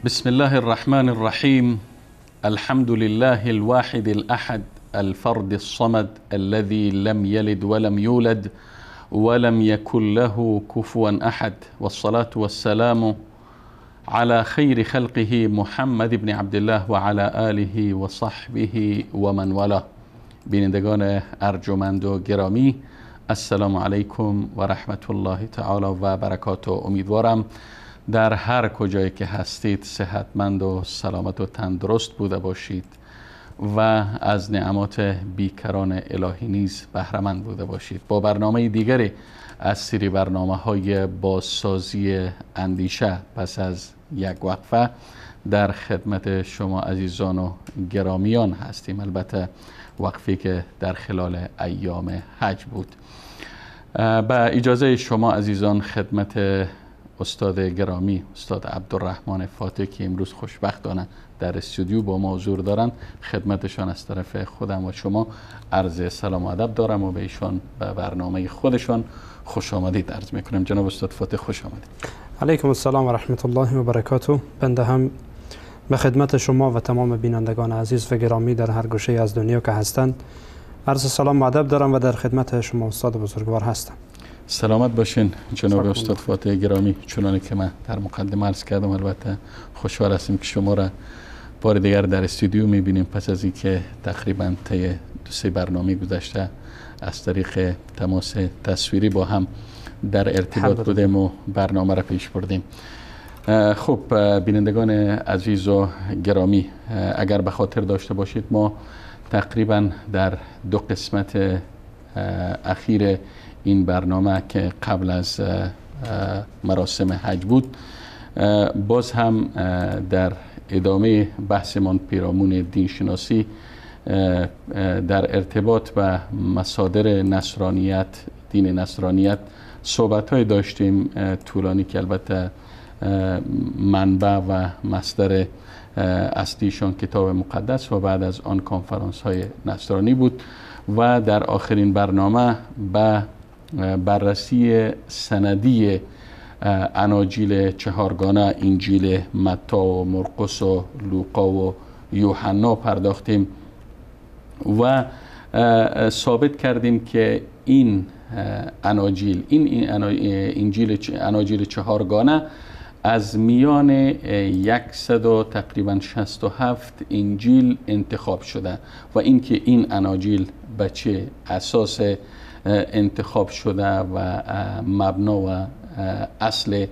بسم الله الرحمن الرحيم. الحمد لله الواحد الأحد الفرد الصمد الذي لم يلد ولم يولد ولم يكن له كفوا أحد، والصلاة والسلام على خير خلقه محمد بن عبد الله وعلى آله وصحبه ومن والاه. بینندگان ارجمند و گرامی، السلام علیکم و رحمت الله تعالی و برکاته. امیدوارم در هر کجایی که هستید صحتمند و سلامت و تندرست بوده باشید و از نعمات بیکران الهی نیز بهره‌مند بوده باشید. با برنامه دیگری از سری برنامه‌های بازسازی اندیشه پس از یک وقفه در خدمت شما عزیزان و گرامیان هستیم. البته وقفی که در خلال ایام حج بود. با اجازه شما عزیزان خدمت استاد گرامی استاد عبدالرحمن فاتح که امروز خوشبختانه در استودیو با ما حضور دارند، خدمتشان از طرف خودم و شما عرض سلام و ادب دارم و به ایشان به برنامه خودشان خوش آمدید عرض میکنم. جناب استاد فاتح خوش آمدید. علیکم السلام و رحمت الله و برکاته. بنده هم به خدمت شما و تمام بینندگان عزیز و گرامی در هر گوشه از دنیا که هستند عرض سلام و ادب دارم و در خدمت شما استاد بزرگوار هستم. سلامت باشین جناب استاد فاتح گرامی. چنانه که من در مقدمه عرض کردم، البته خوشحال هستیم که شما را بار دیگر در استودیو میبینیم پس از اینکه تقریبا طی 2-3 برنامه گذشته از طریق تماس تصویری با هم در ارتباط بودیم و برنامه را پیش بردیم. خب بینندگان عزیز و گرامی، اگر به خاطر داشته باشید ما تقریبا در 2 قسمت اخیر این برنامه که قبل از مراسم حج بود باز هم در ادامه بحثمان پیرامون دینشناسی در ارتباط به مصادر نصرانیت، دین نصرانیت صحبت‌های داشتیم طولانی که البته منبع و مصدر اصلیشان کتاب مقدس و بعد از آن کنفرانس های نصرانی بود و در آخرین برنامه به بررسی سندی اناجیل 4گانه انجیل متی و مرقس و لوقا و یوحنا پرداختیم و ثابت کردیم که این اناجیل اناجیل 4گانه از میان 100 تقریبا 67 انجیل انتخاب شده و اینکه این اناجیل به چه اساس انتخاب شده و مبنا و اصل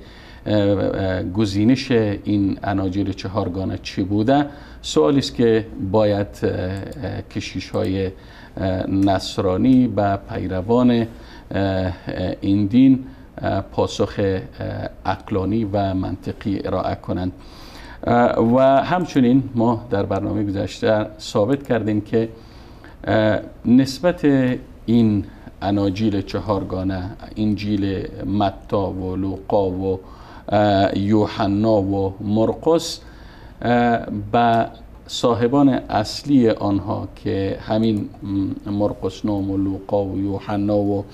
گزینش این اناجیل 4گانه چی بوده، سوالی است که باید کشیش‌های نصرانی به پیروان این دین پاسخ عقلانی و منطقی ارائه کنند. و همچنین ما در برنامه گذشته ثابت کردیم که نسبت این اناجیل 4گانه انجیل متی و لوقا و یوحنا و مرقس به صاحبان اصلی آنها که همین مرقس نام و لوقا و یوحنا و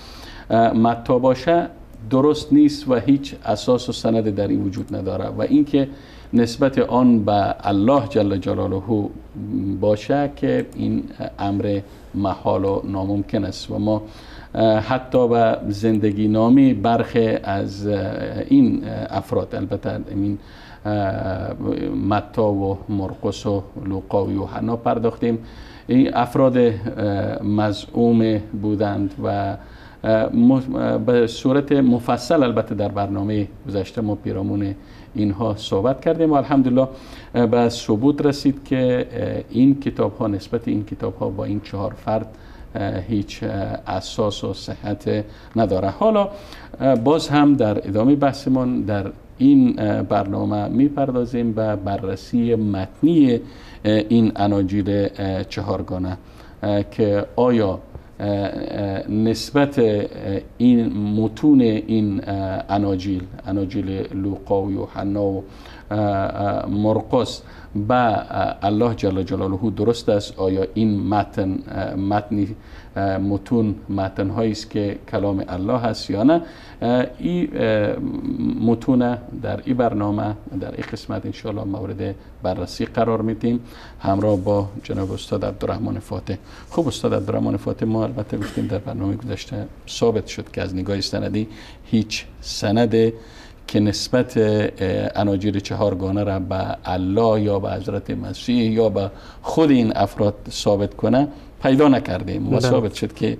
متی باشه درست نیست و هیچ اساس و سند در این وجود نداره و اینکه نسبت آن به الله جل جلاله باشه که این امر محال و ناممکن است و ما حتی به زندگی نامی برخی از این افراد، البته این متی و مرقس و لوقا و یوحنا پرداختیم. این افراد مزعوم بودند و به صورت مفصل البته در برنامه گذشته ما پیرامون اینها صحبت کردیم و الحمدلله به ثبوت رسید که این کتاب ها، نسبت این کتاب ها با این 4 فرد هیچ اساس و صحت نداره. حالا باز هم در ادامه بحثمان در این برنامه میپردازیم به بررسی متنی این اناجیل 4 گانه که آیا نسبت این متون این اناجیل لوقا و یوحنا و مرقس به الله جل جلاله درست است؟ آیا این متن هایی است که کلام الله هست یا نه؟ این متون در این برنامه در این قسمت انشاءالله مورد بررسی قرار میدیم همراه با جناب استاد عبدالرحمن فاتح. خب استاد عبدالرحمن فاتح، ما البته گفتیم در برنامه گذشته ثابت شد که از نگاه سندی هیچ سند که نسبت اناجیل 4 گانه را به الله یا به حضرت مسیح یا به خود این افراد ثابت کنه پیدا نکردیم و ثابت شد که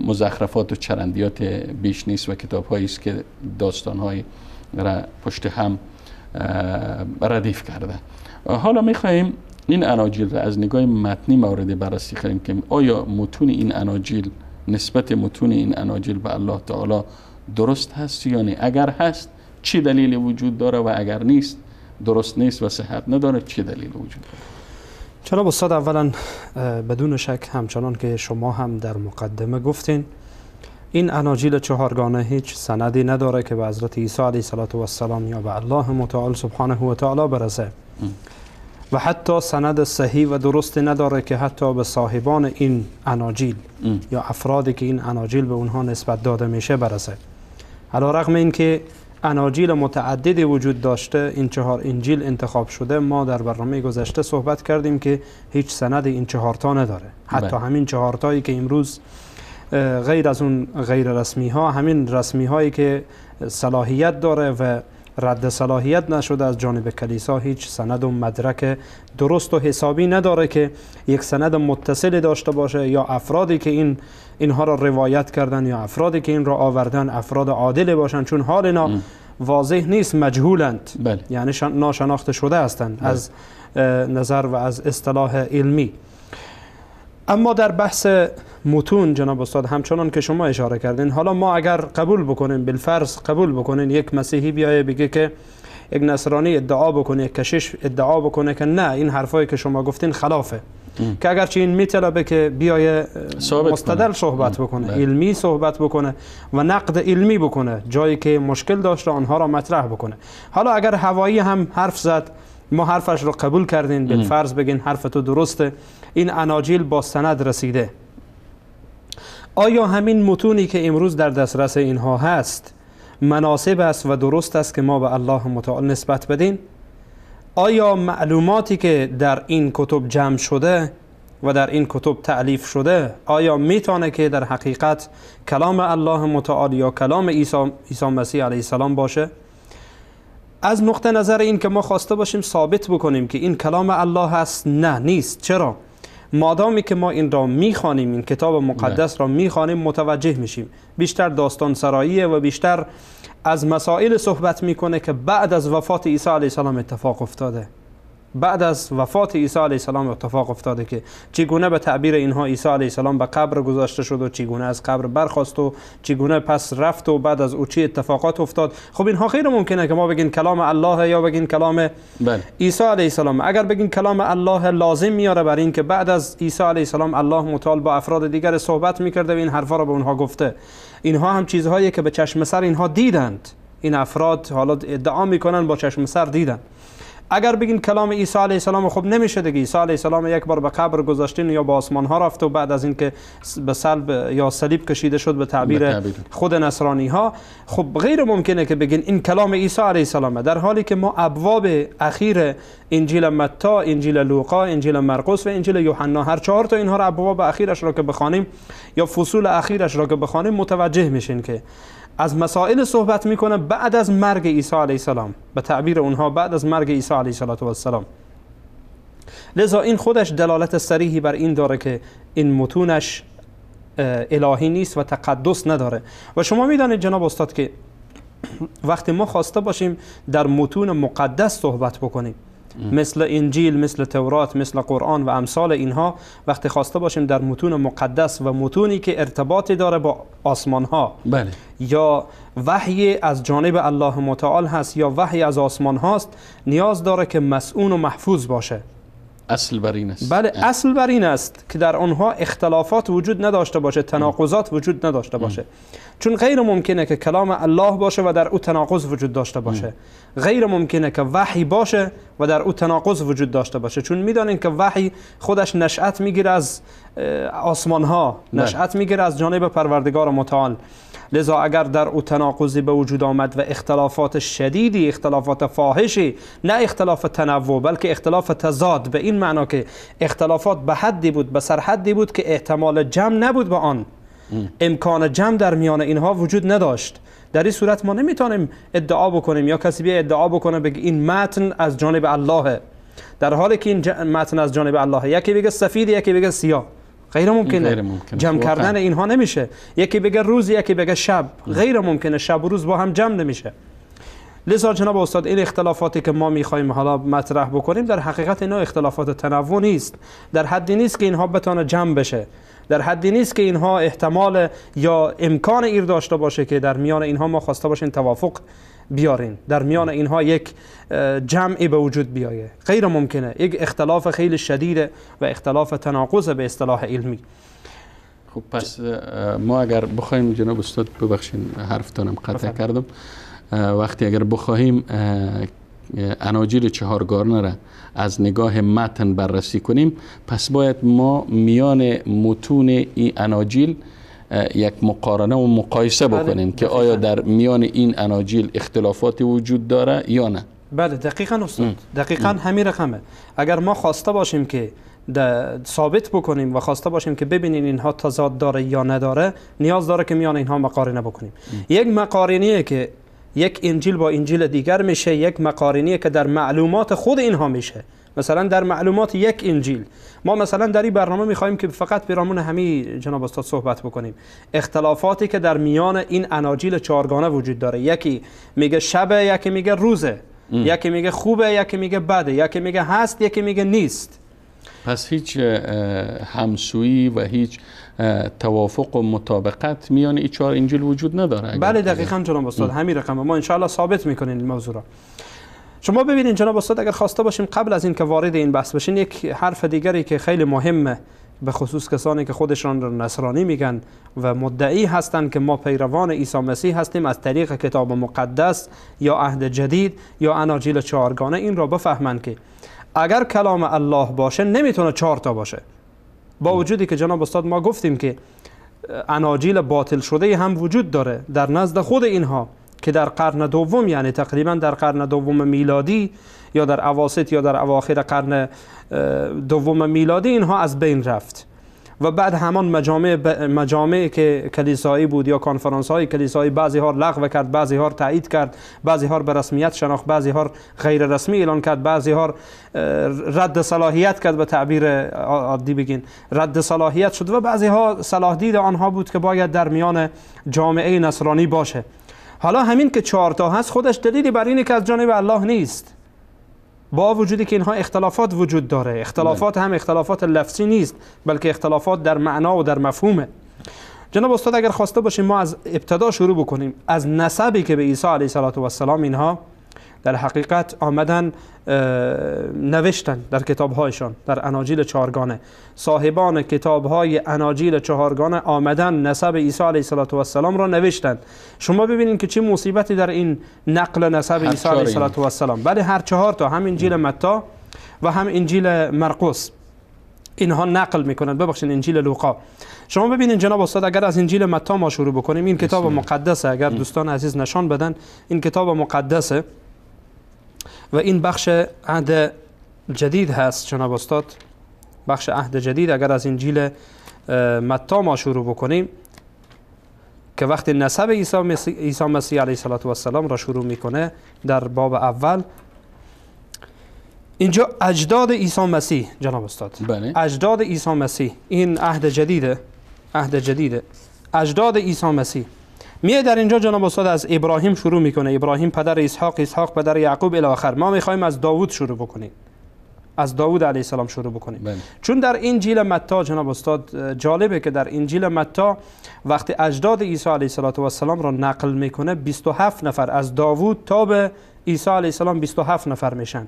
مزخرفات و چرندیات بیش نیست و کتاب هایی است که داستان های را پشت هم ردیف کرده. حالا میخواییم این اناجیل را از نگاه متنی مورد بررسی کنیم که آیا متون این اناجیل، نسبت متون این اناجیل به الله تعالی درست هست یا نه؟ اگر هست چی دلیل وجود داره و اگر نیست، درست نیست و صحت نداره، چی دلیل وجود داره؟ جناب استاد، اولا بدون شک همچنان که شما هم در مقدمه گفتین این اناجیل 4 گانه هیچ سندی نداره که به حضرت عیسی علیه السلام یا به الله متعال سبحانه و تعالی برسه و حتی سند صحیح و درست نداره که حتی به صاحبان این اناجیل یا افرادی که این اناجیل به اونها نسبت داده میشه برسه. علی رغم این که اناجیل متعددی وجود داشته، این 4 انجیل انتخاب شده، ما در برنامه گذشته صحبت کردیم که هیچ سند این 4 تا نداره. حتی همین 4 تایی که امروز غیر از اون غیر رسمی ها، همین رسمی هایی که صلاحیت داره و رد صلاحیت نشده از جانب کلیسا، هیچ سند و مدرک درست و حسابی نداره که یک سند متصل داشته باشه یا افرادی که اینها را روایت کردن یا افرادی که این را آوردن افراد عادل باشن، چون حال اینا واضح نیست، مجهولند. یعنی ناشناخته شده هستند از نظر و از اصطلاح علمی. اما در بحث متون جناب استاد، همچنان که شما اشاره کردین، حالا ما اگر قبول بکنیم، بالفرض قبول بکنین یک مسیحی بیایه بگه که یک نصرانی ادعا بکنه، یک کشیش ادعا بکنه که نه این حرفایی که شما گفتین خلافه، که اگرچه این میطلبه که بیایه مستدل صحبت بکنه، علمی صحبت بکنه و نقد علمی بکنه، جایی که مشکل داشته آنها را مطرح بکنه. حالا اگر هوایی هم حرف زد، ما حرفش رو قبول کردین، بالفرض بگین حرف تو درسته، این اناجیل با سند رسیده، آیا همین متونی که امروز در دسترس اینها هست مناسب است و درست است که ما به الله متعال نسبت بدین؟ آیا معلوماتی که در این کتب جمع شده و در این کتب تألیف شده، آیا میتونه که در حقیقت کلام الله متعال یا کلام عیسی مسیح علیه السلام باشه؟ از نقطه نظر این که ما خواسته باشیم ثابت بکنیم که این کلام الله هست، نه نیست. چرا؟ مادامی که ما این را میخوانیم، این کتاب مقدس را میخوانیم، متوجه میشیم بیشتر داستان سراییه و بیشتر از مسائل صحبت میکنه که بعد از وفات عیسی علیه السلام اتفاق افتاده. بعد از وفات عیسی علیه السلام اتفاق افتاده که چگونه به تعبیر اینها عیسی علیه السلام به قبر گذاشته شد و چگونه از قبر برخاست و چگونه پس رفت و بعد از او چه اتفاقات افتاد. خب اینها غیر ممکنه که ما بگین کلام الله یا بگین کلام عیسی علیه السلام. اگر بگین کلام الله، لازم میاره بر این که بعد از عیسی علیه السلام الله متعال با افراد دیگر صحبت میکرده و این حرفا را به اونها گفته. اینها هم چیزهایی که به چشم سر اینها دیدند، این افراد حالا ادعا میکنن با چشم سر دیدن. اگر بگین کلام عیسی علیه السلام، خب نمیشه دیگه. عیسی علیه السلام یک بار به قبر گذاشتین یا به آسمان ها رفت و بعد از اینکه به صلب یا صلیب کشیده شد به تعبیر خود نصرانی ها، خب غیر ممکنه که بگین این کلام عیسی علیه السلام، در حالی که ما ابواب اخیر انجیل متی، انجیل لوقا، انجیل مرقس و انجیل یوحنا، هر 4 تا اینها را ابواب اخیرش را که بخوانیم یا فصول اخیرش را که بخوانیم متوجه میشین که از مسائل صحبت میکنه بعد از مرگ عیسی علیه السلام، به تعبیر اونها بعد از مرگ عیسی علیه السلام. لذا این خودش دلالت صریحی بر این داره که این متونش الهی نیست و تقدس نداره. و شما میدانید جناب استاد که وقتی ما خواسته باشیم در متون مقدس صحبت بکنیم، مثل انجیل، مثل تورات، مثل قرآن و امثال اینها، وقتی خواسته باشیم در متون مقدس و متونی که ارتباطی داره با آسمان ها، بله، یا وحی از جانب الله متعال هست یا وحی از آسمان هاست، نیاز داره که مسئول و محفوظ باشه. اصل بر این است. بله، اصل بر این است که در آنها اختلافات وجود نداشته باشه، تناقضات وجود نداشته باشه. چون غیر ممکنه که کلام الله باشه و در او تناقض وجود داشته باشه. غیر ممکنه که وحی باشه و در او تناقض وجود داشته باشه. چون میدانین که وحی خودش نشأت میگیره از آسمان ها، نشأت میگیره از جانب پروردگار متعال. لذا اگر در او تناقضی به وجود آمد و اختلافات شدیدی، اختلافات فاحشی، نه اختلاف تنوع بلکه اختلاف تضاد، به این معنا که اختلافات به حدی بود، به سرحدی بود که احتمال جمع نبود با آن، امکان جمع در میان اینها وجود نداشت، در این صورت ما نمیتونیم ادعا بکنیم یا کسی بیا ادعا بکنه بگه این متن از جانب الله، در حالی که این متن از جانب الله، یکی بگه سفید یکی بگه سیاه، غیر ممکنه. جمع کردن اینها نمیشه. یکی بگه روز یکی بگه شب، غیر ممکنه. شب و روز با هم جمع نمیشه. لذا جناب استاد این اختلافاتی که ما میخوایم حالا مطرح بکنیم در حقیقت اینا اختلافات تنوع نیست، در حدی نیست که اینها بتونه جمع بشه، در حدی نیست که اینها احتمال یا امکان ایر داشته باشه که در میان اینها ما خواسته باشیم توافق بیارین، در میان اینها یک جمعی به وجود بیایه، غیر ممکنه. یک اختلاف خیلی شدیده و اختلاف تناقض به اصطلاح علمی. خب پس ما اگر بخوایم جناب استاد ببخشین حرفتانم قطع کردم، وقتی اگر بخوایم اناجیل چهارگانه را از نگاه متن بررسی کنیم، پس باید ما میان متون این اناجیل یک مقارنه و مقایسه بکنیم که آیا در میان این اناجیل اختلافاتی وجود داره یا نه. بله دقیقاً استاد، دقیقاً همین رقمه. اگر ما خواسته باشیم که ثابت بکنیم و خواسته باشیم که ببینین اینها تضاد داره یا نداره، نیاز داره که میان اینها مقارنه بکنیم. یک مقارنیه که یک انجیل با انجیل دیگر میشه، یک مقارنیه که در معلومات خود اینها میشه. مثلا در معلومات یک انجیل ما مثلا در این برنامه میخوایم که فقط برامون همین جناب استاد صحبت بکنیم اختلافاتی که در میان این اناجیل چهارگانه وجود داره. یکی میگه شبه، یکی میگه روزه، یکی میگه خوبه، یکی میگه بده، یکی میگه هست، یکی میگه نیست. پس هیچ همسویی و هیچ توافق و مطابقت میان این چهار انجیل وجود نداره. بله دقیقاً جناب استاد، همین رقمه. ما انشاءالله ثابت میکنیم این موضوع را. شما ببینید جناب استاد، اگر خواسته باشیم قبل از این که وارد این بحث بشین، یک حرف دیگری که خیلی مهمه به خصوص کسانی که خودشان را نصرانی میگن و مدعی هستند که ما پیروان عیسی مسیح هستیم از طریق کتاب مقدس یا عهد جدید یا اناجیل چهارگانه، این را بفهمند که اگر کلام الله باشه نمیتونه 4 تا باشه. با وجودی که جناب استاد ما گفتیم که اناجیل باطل شده هم وجود داره در نزد خود اینها که در قرن دوم، یعنی تقریبا در قرن دوم میلادی یا در اواسط یا در اواخر قرن دوم میلادی اینها از بین رفت و بعد همان مجامع که کلیسایی بود یا کنفرانس های کلیسایی، بعضی ها لغو کرد، بعضی ها تایید کرد، بعضی ها به رسمیت شناخت، بعضی ها غیر رسمی اعلان کرد، بعضی ها رد صلاحیت کرد، به تعبیر عادی بگین رد صلاحیت شد و بعضی ها صلاح دید آنها بود که باید در میان جامعه نصرانی باشه. حالا همین که 4 تا هست خودش دلیلی بر اینه که از جانب الله نیست، با وجودی که اینها اختلافات وجود داره. اختلافات هم اختلافات لفظی نیست بلکه اختلافات در معنا و در مفهومه. جناب استاد اگر خواسته باشیم ما از ابتدا شروع بکنیم، از نسبی که به عیسی علیه السلام اینها در حقیقت آمدن نوشتن در کتابهایشان، در اناجیل چهارگانه. صاحبان کتابهای اناجیل چهارگانه آمدن نسب عیسی علیه السلام را نوشتند. شما ببینید که چه مصیبتی در این نقل نسب عیسی علیه السلام. بله، هر 4 تا، هم انجیل متی و هم انجیل مرقس، اینها نقل میکنند. ببخشید انجیل لوقا. شما ببینید جناب استاد، اگر از انجیل متی ما شروع بکنیم، این کتاب مقدسه. اگر دوستان عزیز نشان بدن، این کتاب مقدسه و این بخش عهد جدید هست جناب استاد، بخش عهد جدید. اگر از انجیل متی ما شروع بکنیم که وقتی نسب عیسی مسیح علیه السلام را شروع میکنه در باب اول، اینجا اجداد عیسی مسیح جناب استاد، اجداد عیسی مسیح، این عهد جدیده، عهد جدیده، اجداد عیسی مسیح. میه در اینجا جناب استاد از ابراهیم شروع میکنه، ابراهیم پدر اسحاق، اسحاق پدر یعقوب الی آخر. ما میخوایم از داوود شروع بکنیم، از داوود علیه السلام شروع بکنیم. چون در انجیل متی جناب استاد جالبه که در انجیل متی وقتی اجداد عیسی علیه السلام را نقل میکنه، 27 نفر از داوود تا به عیسی علیه السلام 27 نفر میشن.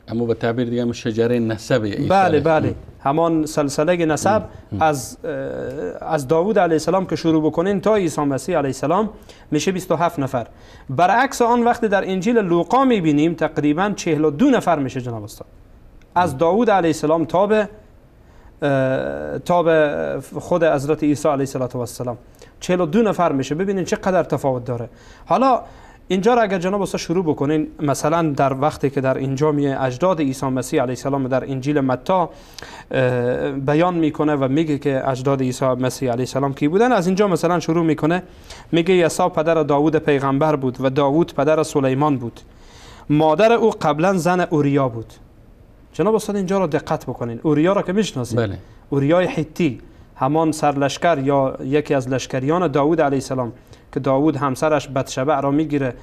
اما به تعبیر دیگه شجره نسب عیسی. بله بله، همان سلسله نسب از داوود علیه السلام که شروع بکنین تا عیسی مسیح علیه السلام میشه 27 نفر. برعکس آن وقتی در انجیل لوقا میبینیم تقریبا 42 نفر میشه جناب استاد، از داوود علیه السلام تا به خود حضرت عیسی علیه السلام 42 نفر میشه. ببینید چقدر تفاوت داره. حالا اینجا را اگر جناب استاد شروع بکنین، مثلا در وقتی که در اینجا میه اجداد عیسی مسیح علیه السلام در انجیل متی بیان میکنه و میگه که اجداد عیسی مسیح علیه السلام کی بودن، از اینجا مثلا شروع میکنه، میگه عیسی پدر داوود پیغمبر بود و داوود پدر سلیمان بود، مادر او قبلا زن اوریا بود. جناب استاد اینجا را دقت بکنین، اوریا را که میشناسید، بله. اوریای حتی، همان سرلشکر یا یکی از لشکریان داوود علیه السلام که داوود همسرش بتشبع را میگیره،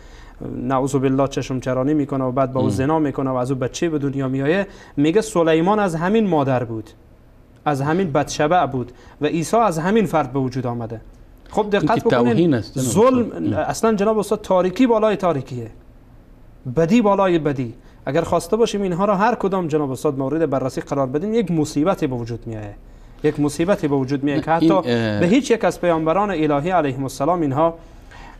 نعوذ بالله چشم چرانی میکنه و بعد با او زنا میکنه و از او بچه به دنیا میایه. میگه سلیمان از همین مادر بود، از همین بتشبع بود و عیسی از همین فرد به وجود آمده. خب دقت بکنید، ظلم اصلا جناب استاد تاریکی بالای تاریکیه، بدی بالای بدی. اگر خواسته باشیم اینها را هر کدام جناب استاد مورد بررسی قرار بدیم، یک مصیبتی به وجود میایه، یک مصیبتی به وجود میاد که حتی به هیچ یک از پیامبران الهی علیهم السلام اینها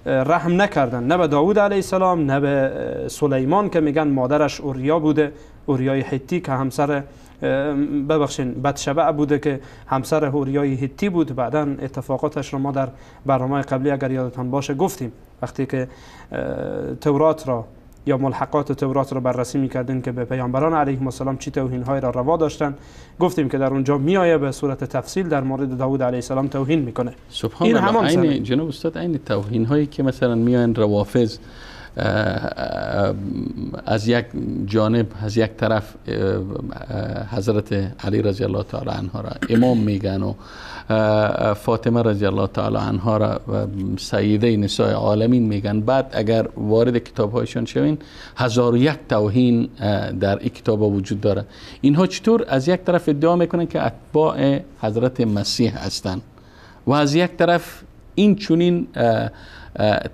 رحم نکردن، نه به داوود علیه السلام، نه به سلیمان که میگن مادرش اوریا بوده، اوریای حتی که همسر ببخشید بتشبع بوده که همسر اوریای حتی بود. بعدا اتفاقاتش رو ما در برنامه قبلی اگر یادتان باشه گفتیم، وقتی که تورات را یا ملحقات تورات را بررسی میکردین که به پیامبران علیهم السلام چی توهین‌های را روا داشتن، گفتیم که در اونجا میآیه به صورت تفصیل در مورد داوود علیه السلام توهین میکنه. سبحان الله. این جناب استاد این توهین‌هایی که مثلا میآین روافض از یک جانب، از یک طرف حضرت علی رضی الله تعالی عنها را امام میگن و فاطمه رضی الله تعالی عنها را سیده نساء عالمین میگن، بعد اگر وارد کتاب هایشان شوین 1001 توهین در این کتاب وجود داره. اینها چطور از یک طرف ادعا میکنن که اتباع حضرت مسیح هستند و از یک طرف این چنین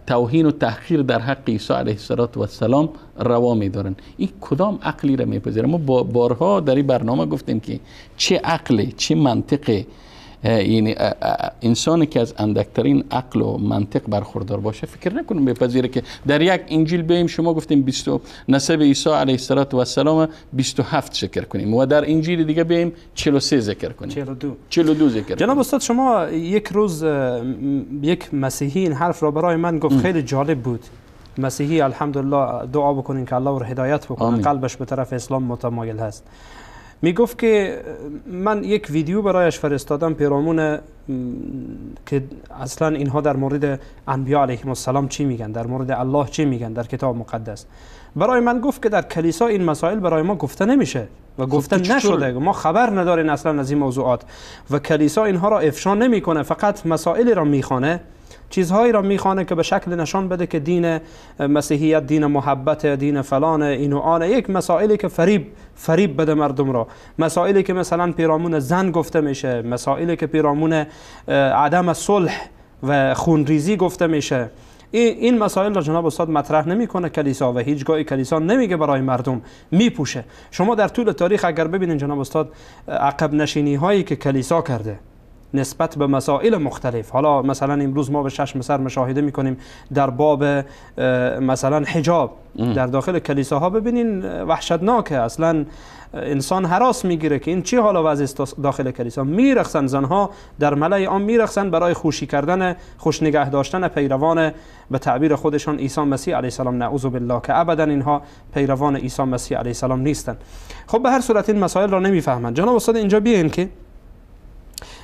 توهین و تحقیر در حق عیسی علیه السلام روا می‌دارن؟ این کدام عقلی را میپذیره؟ ما بارها در این برنامه گفتیم که چه عقلی، چه منطقی، یعنی انسانی که از اندکترین عقل و منطق برخوردار باشه فکر نکنم بپذیره که در یک انجیل بیم شما گفتیم نسب عیسی علیه السلام 27 ذکر کنیم و در انجیل دیگه بیم 43 ذکر کنیم، 42 ذکر کنیم. جناب استاد شما یک روز یک مسیحی این حرف را برای من گفت، خیلی جالب بود. مسیحی الحمدلله دعا بکنین که الله رو هدایت بکنه، قلبش به طرف اسلام متمایل هست. می گفت که من یک ویدیو برایش فرستادم پیرامون که اصلا اینها در مورد انبیا علیهم السلام چی میگن، در مورد الله چی میگن در کتاب مقدس. برای من گفت که در کلیسا این مسائل برای ما گفته نمیشه و گفته نشده، ما خبر نداریم اصلا از این موضوعات و کلیسا اینها را افشا نمیکنه، فقط مسائلی را میخوانه، چیزهایی را میخوانه که به شکل نشان بده که دین مسیحیت دین محبت، دین فلان اینو آن، یک مسائلی که فریب بده مردم را، مسائلی که مثلا پیرامون زن گفته میشه، مسائلی که پیرامون عدم صلح و خونریزی گفته میشه، این مسائل را جناب استاد مطرح نمیکنه کلیسا و هیچگاه کلیسا نمیگه برای مردم، میپوشه. شما در طول تاریخ اگر ببینید جناب استاد عقب نشینی هایی که کلیسا کرده نسبت به مسائل مختلف، حالا مثلا امروز ما به چشم سر مشاهده میکنیم در باب مثلا حجاب در داخل کلیساها، ببینین وحشتناکه، اصلا انسان هراس میگیره که این چی حالا وضع است داخل کلیسا. میرقصن زنها در ملأ عام، میرقصن برای خوشی کردن، خوش نگه داشتن پیروان به تعبیر خودشان عیسی مسیح علیه السلام، نعوذ بالله، که ابدا اینها پیروان عیسی مسیح علیه السلام نیستن. خب به هر صورت این مسائل را نمیفهمند. جناب استاد اینجا بیاین که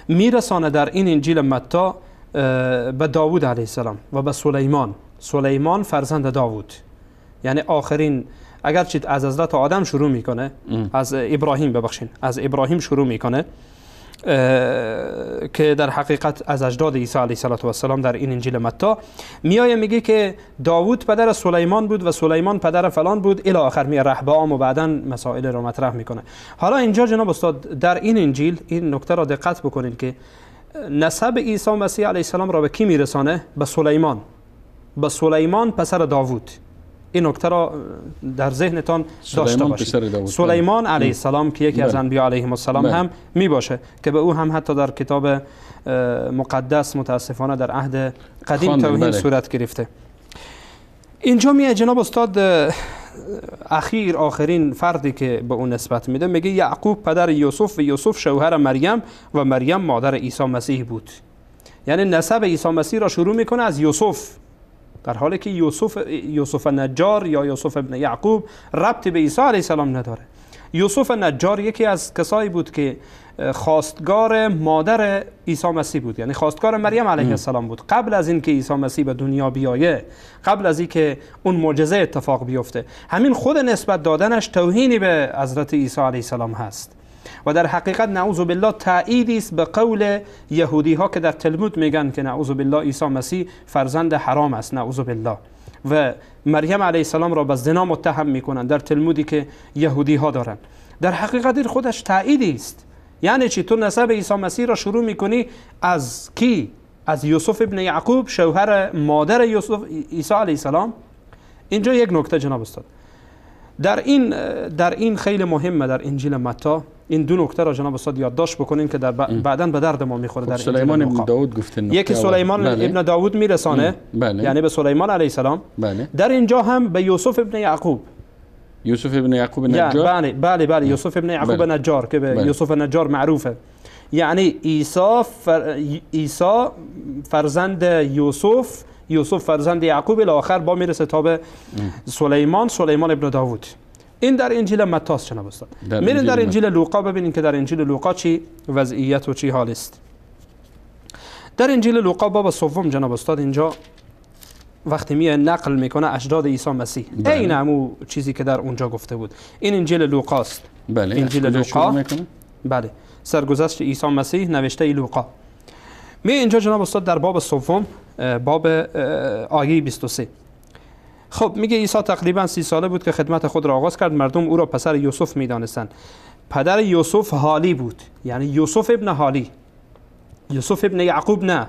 میرسانه در این انجیل متی به داوود علیه السلام و به سلیمان فرزند داوود، یعنی آخرین، اگرچه از حضرت آدم شروع میکنه، از ابراهیم شروع میکنه که در حقیقت از اجداد عیسی علیه السلام در این انجیل متی میایه میگه که داوود پدر سلیمان بود و سلیمان پدر فلان بود الی آخر، میاد رهبام و بعداً مسائل رو مطرح میکنه. حالا اینجا جناب استاد در این انجیل این نکته را دقت بکنید که نسب عیسی مسیح علیه السلام را به کی میرسانه؟ به سلیمان پسر داوود. این نکته را در ذهنتان داشته باشید. سلیمان علیه السلام که یکی از انبیا علیهم السلام هم می باشه که به او هم حتی در کتاب مقدس متاسفانه در عهد قدیم توهین صورت گرفته. اینجا میاد جناب استاد آخرین فردی که به اون نسبت میده، میگه یعقوب پدر یوسف و یوسف شوهر مریم و مریم مادر عیسی مسیح بود. یعنی نسب عیسی مسیح را شروع میکنه از یوسف، در حالی که یوسف نجار یا یوسف ابن یعقوب ربطی به عیسی علیه السلام نداره. یوسف نجار یکی از کسایی بود که خواستگار مادر عیسی مسیح بود، یعنی خواستگار مریم علیه السلام بود قبل از اینکه عیسی مسیح به دنیا بیایه، قبل از اینکه اون معجزه اتفاق بیفته. همین خود نسبت دادنش توهینی به حضرت عیسی علیه السلام هست و در حقیقت نعوذ بالله تأییدی است به قول یهودی ها که در تلمود میگن که نعوذ بالله عیسی مسیح فرزند حرام است، نعوذ بالله، و مریم علیه السلام را به زنا متهم میکنن در تلمودی که یهودی ها دارن. در حقیقت این خودش تأییدی است. یعنی چی؟ تو نسب عیسی مسیح را شروع میکنی از کی؟ از یوسف ابن یعقوب شوهر مادر عیسی علیه السلام. اینجا یک نکته جناب استاد در این خیلی مهمه در انجیل متی، این دو نکته را جناب استاد یادداشت بکنین که بعداً به درد ما میخوره. در سلیمان ابن داوود گفتین، یکی سلیمان ابن داوود میرسانه، یعنی به سلیمان علیه السلام. در اینجا هم به یوسف ابن یعقوب نجار، بله یوسف ابن یعقوب نجار که به یوسف نجار معروفه. یعنی عیسی فرزند یوسف فرزند یعقوب الی آخر با میرسه تا به سلیمان ابن داوود. این در انجیل متی است جناب استاد. میرین در انجیل لوقا ببینین که در انجیل لوقا چی وضعیت و چی حال است. در انجیل لوقا باب سوم جناب استاد اینجا وقتی میاد نقل میکنه اجداد عیسی مسیح، این همون چیزی که در اونجا گفته بود. این انجیل لوقا است. بله. انجیل لوقا، بله، سرگذشت عیسی مسیح نوشته لوقا. می اینجا جناب استاد در باب سوم باب آیه 23. خب میگه عیسی تقریبا 30 ساله بود که خدمت خود را آغاز کرد. مردم او را پسر یوسف میدانستند. پدر یوسف حالی بود، یعنی یوسف ابن حالی، یوسف ابن یعقوب نه،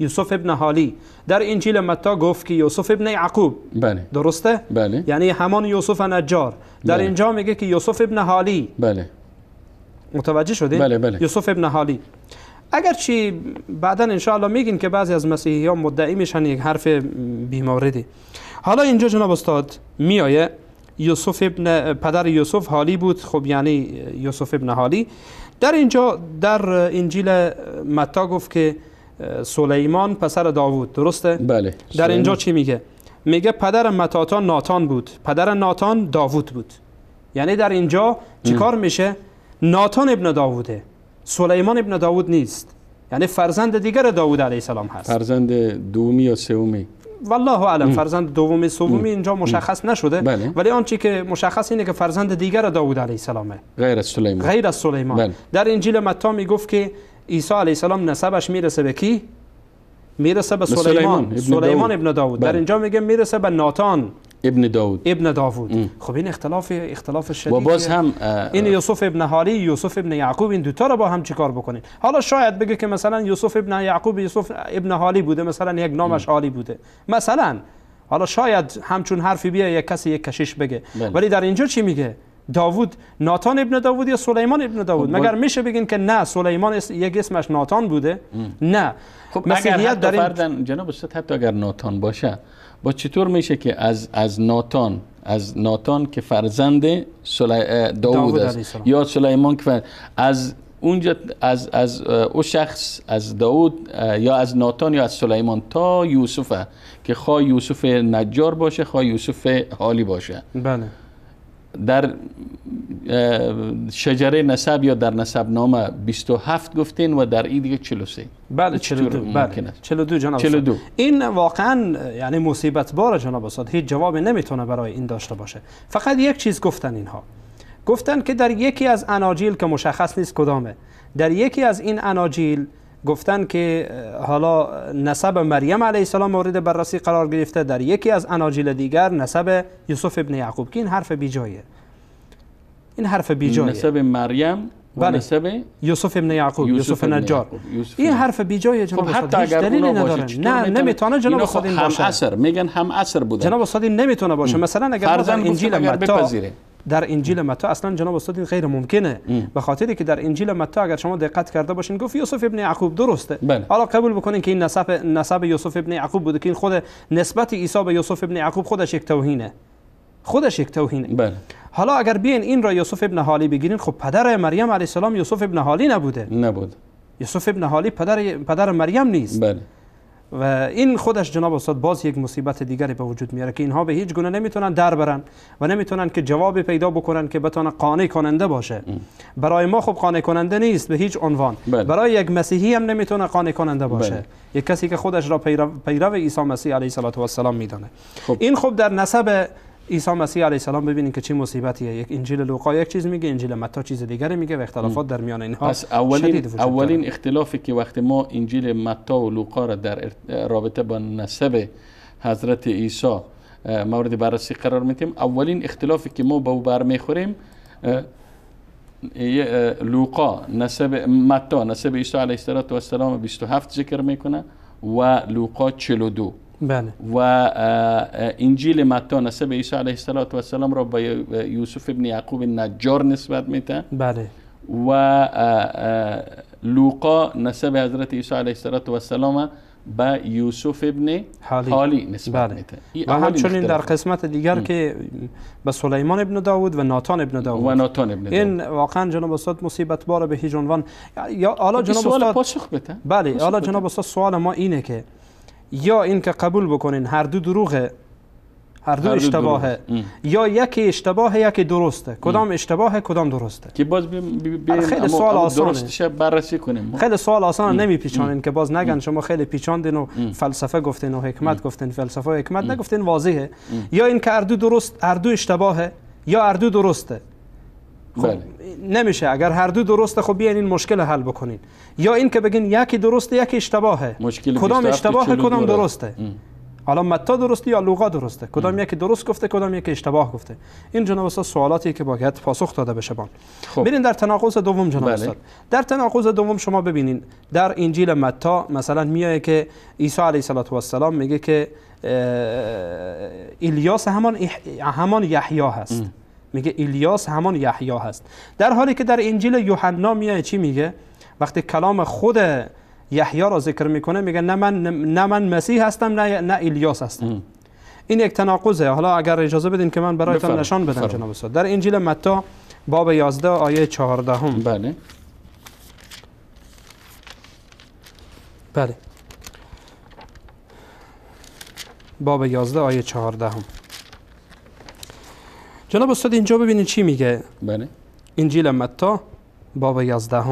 یوسف ابن حالی. در انجیل متی گفت که یوسف ابن یعقوب، بله، درسته؟ بله. یعنی همان یوسف نجار. در اینجا میگه که یوسف ابن حالی. بله، متوجه شدین؟ بله. یوسف ابن حالی. اگرچه بعدا انشاءالله میگین که بعضی از مسیحی ها مدعی میشن یک حرف بیموردی. حالا اینجا جناب استاد میایه یوسف ابن پدر یوسف حالی بود. خب یعنی یوسف ابن حالی. در اینجا در انجیل متی گفت که سلیمان پسر داوود، درسته؟ بله. در اینجا چی میگه؟ میگه پدر متاتا ناتان بود، پدر ناتان داوود بود. یعنی در اینجا چیکار میشه؟ ناتان ابن داووده، سلیمان ابن داوود نیست. یعنی فرزند دیگر داوود علیه السلام هست. فرزند دومی یا سومی والله اعلم، فرزند دومی سومی اینجا مشخص نشده. بله. ولی آنچه که مشخص اینه که فرزند دیگر داوود علیه السلامه، غیر از سلیمان. بله. در انجیل متی میگفت که عیسی علیه السلام نسبش میرسه به کی؟ میرسه به سلیمان ابن داوود. در اینجا میگه میرسه به ناتان ابن داوود. خب این اختلاف شدید و باز هم این یوسف ابن حالی، یوسف ابن یعقوب، این دوتا رو با هم چیکار بکنین؟ حالا شاید بگه که مثلا یوسف ابن یعقوب یوسف ابن حالی بوده، مثلا یک نامش حالی بوده مثلا، حالا شاید همچون حرفی بیا یک کسی یک کشیش بگه. ولی در اینجا چی میگه؟ داوود، ناتان ابن داوود یا سلیمان ابن داوود؟ مگر میشه بگین که نه سلیمان یک اسمش ناتان بوده؟ نه. خب مسیحیت در این جناب استاد حتی اگر ناتان باشه، با چطور میشه که از ناتان که فرزند داوود است یا سلیمان که از اونجا از او شخص، از داوود یا از ناتان یا از سلیمان تا یوسف که خواه یوسف نجار باشه خواه یوسف حالی باشه، بله، در شجره نسب یا در نسب نامه 27 گفتین و در این دیگه 43. بله 42. بله 42 جناب 42. این واقعا یعنی مصیبت بار جناب استاد، هیچ جواب نمیتونه برای این داشته باشه. فقط یک چیز گفتن اینها، گفتن که در یکی از اناجیل که مشخص نیست کدامه، در یکی از این اناجیل گفتن که حالا نسب مریم علیه السلام مورد بررسی قرار گرفته، در یکی از اناجیل دیگر نسب یوسف ابن یعقوب، که این حرف بیجایه. این حرف بیجایه. نسب مریم و نسب یوسف ابن یعقوب، یوسف نجار. این حرف بیجایه جناب استاد، هیچ دلیلی نداره. نه نمیتونه جناب استاد این باشه. هم عصر میگن، هم عصر بوده جناب استاد، این نمیتونه باشه. مثلا اگر در انجیل متی، در انجیل متی اصلا جناب استاد این غیر ممکنه، به خاطری که در انجیل متی اگر شما دقت کرده باشین گفت یوسف ابن یعقوب، درسته. حالا قبول بکنین که این نسب یوسف ابن یعقوب بوده، که این خود نسبت عیسی به یوسف ابن یعقوب خودش یک توهینه، خودش یک توهینه. حالا اگر بیاین این را یوسف ابن حالی بگیرین، خب پدر مریم علیه السلام یوسف ابن حالی نبود. یوسف ابن حالی پدر مریم نیست. بله. و این خودش جناب استاد باز یک مصیبت دیگری به وجود میاره که اینها به هیچ گونه نمیتونن در برن و نمیتونن که جواب پیدا بکنن که بتونه قانع کننده باشه. برای ما خب قانع کننده نیست به هیچ عنوان. برای یک مسیحی هم نمیتونه قانع کننده باشه. یک کسی که خودش را پیرو عیسی مسیح علیه السلام میدونه. این خب در نسب عیسی مسیح علیه السلام ببینید که چه مصیبتیه. یک انجیل لوقا یک چیز میگه، انجیل متی چیز دیگری میگه و اختلافات در میان اینها پس اولین اختلافی که وقتی ما انجیل متی و لوقا را در رابطه با نسب حضرت عیسی مورد بررسی قرار میدیم، اولین اختلافی که ما با او برمیخوریم، لوقا متی نسب عیسی علیه السلام 27 ذکر میکنه و لوقا 42. بله. و انجیل متی نسب عیسی علیه السلام را با یوسف ابن یعقوب نجار نسبت میده. بله. و لوقا نسب حضرت عیسی علیه السلام با یوسف ابن حالی نسبت میده. و همچنین در قسمت دیگر که به سلیمان ابن داوود و ناتان ابن داوود. این واقعا جناب استاد مصیبت باره به هیچ عنوان. یا حالا جناب استاد پاسخ بده. بله، حالا جناب استاد سوال ما اینه که یا این که قبول بکنین هر دو دروغه، هر دو اشتباهه، یا یکی اشتباهه یکی درسته، کدام اشتباهه کدام درسته، که باز خیلی سوال آسانه، درستش بررسی کنیم. خیلی سوال آسانه، نمیپیچانین که باز نگن شما خیلی پیچاندین و فلسفه گفتین و حکمت گفتین، فلسفه و حکمت نگفتین، واضحه. یا این که هر دو درست، هر دو اشتباهه، یا هر دو درسته. خب نمیشه. اگر هر دو درسته خب بیاین این مشکل حل بکنین. یا این که بگین یکی درسته یکی اشتباهه، کدام اشتباهه کدام درسته. حالا متی درسته یا لوقا درسته، کدام یکی درست گفته کدام یکی اشتباه گفته. این جناب استاد سوالاتی که باید پاسخ داده بشه. ببینید در تناقض دوم جناب استاد، در تناقض دوم شما ببینین در انجیل متی مثلا میایه که عیسی علیه السلام میگه که الیاس همان یحیی هست. میگه الیاس همان یحیی هست، در حالی که در انجیل یوحنا میایه چی میگه؟ وقتی کلام خود یحیی را ذکر میکنه میگه نه من مسیح هستم نه الیاس هستم. این یک تناقضه. حالا اگر اجازه بدین که من برایتان نشان بدم جناب استاد. در انجیل متی باب 11 آیه 14. بله. بله. باب 11 آیه 14. جناب استاد اینجا ببینید چی میگه. بله. انجیل متی باب 11.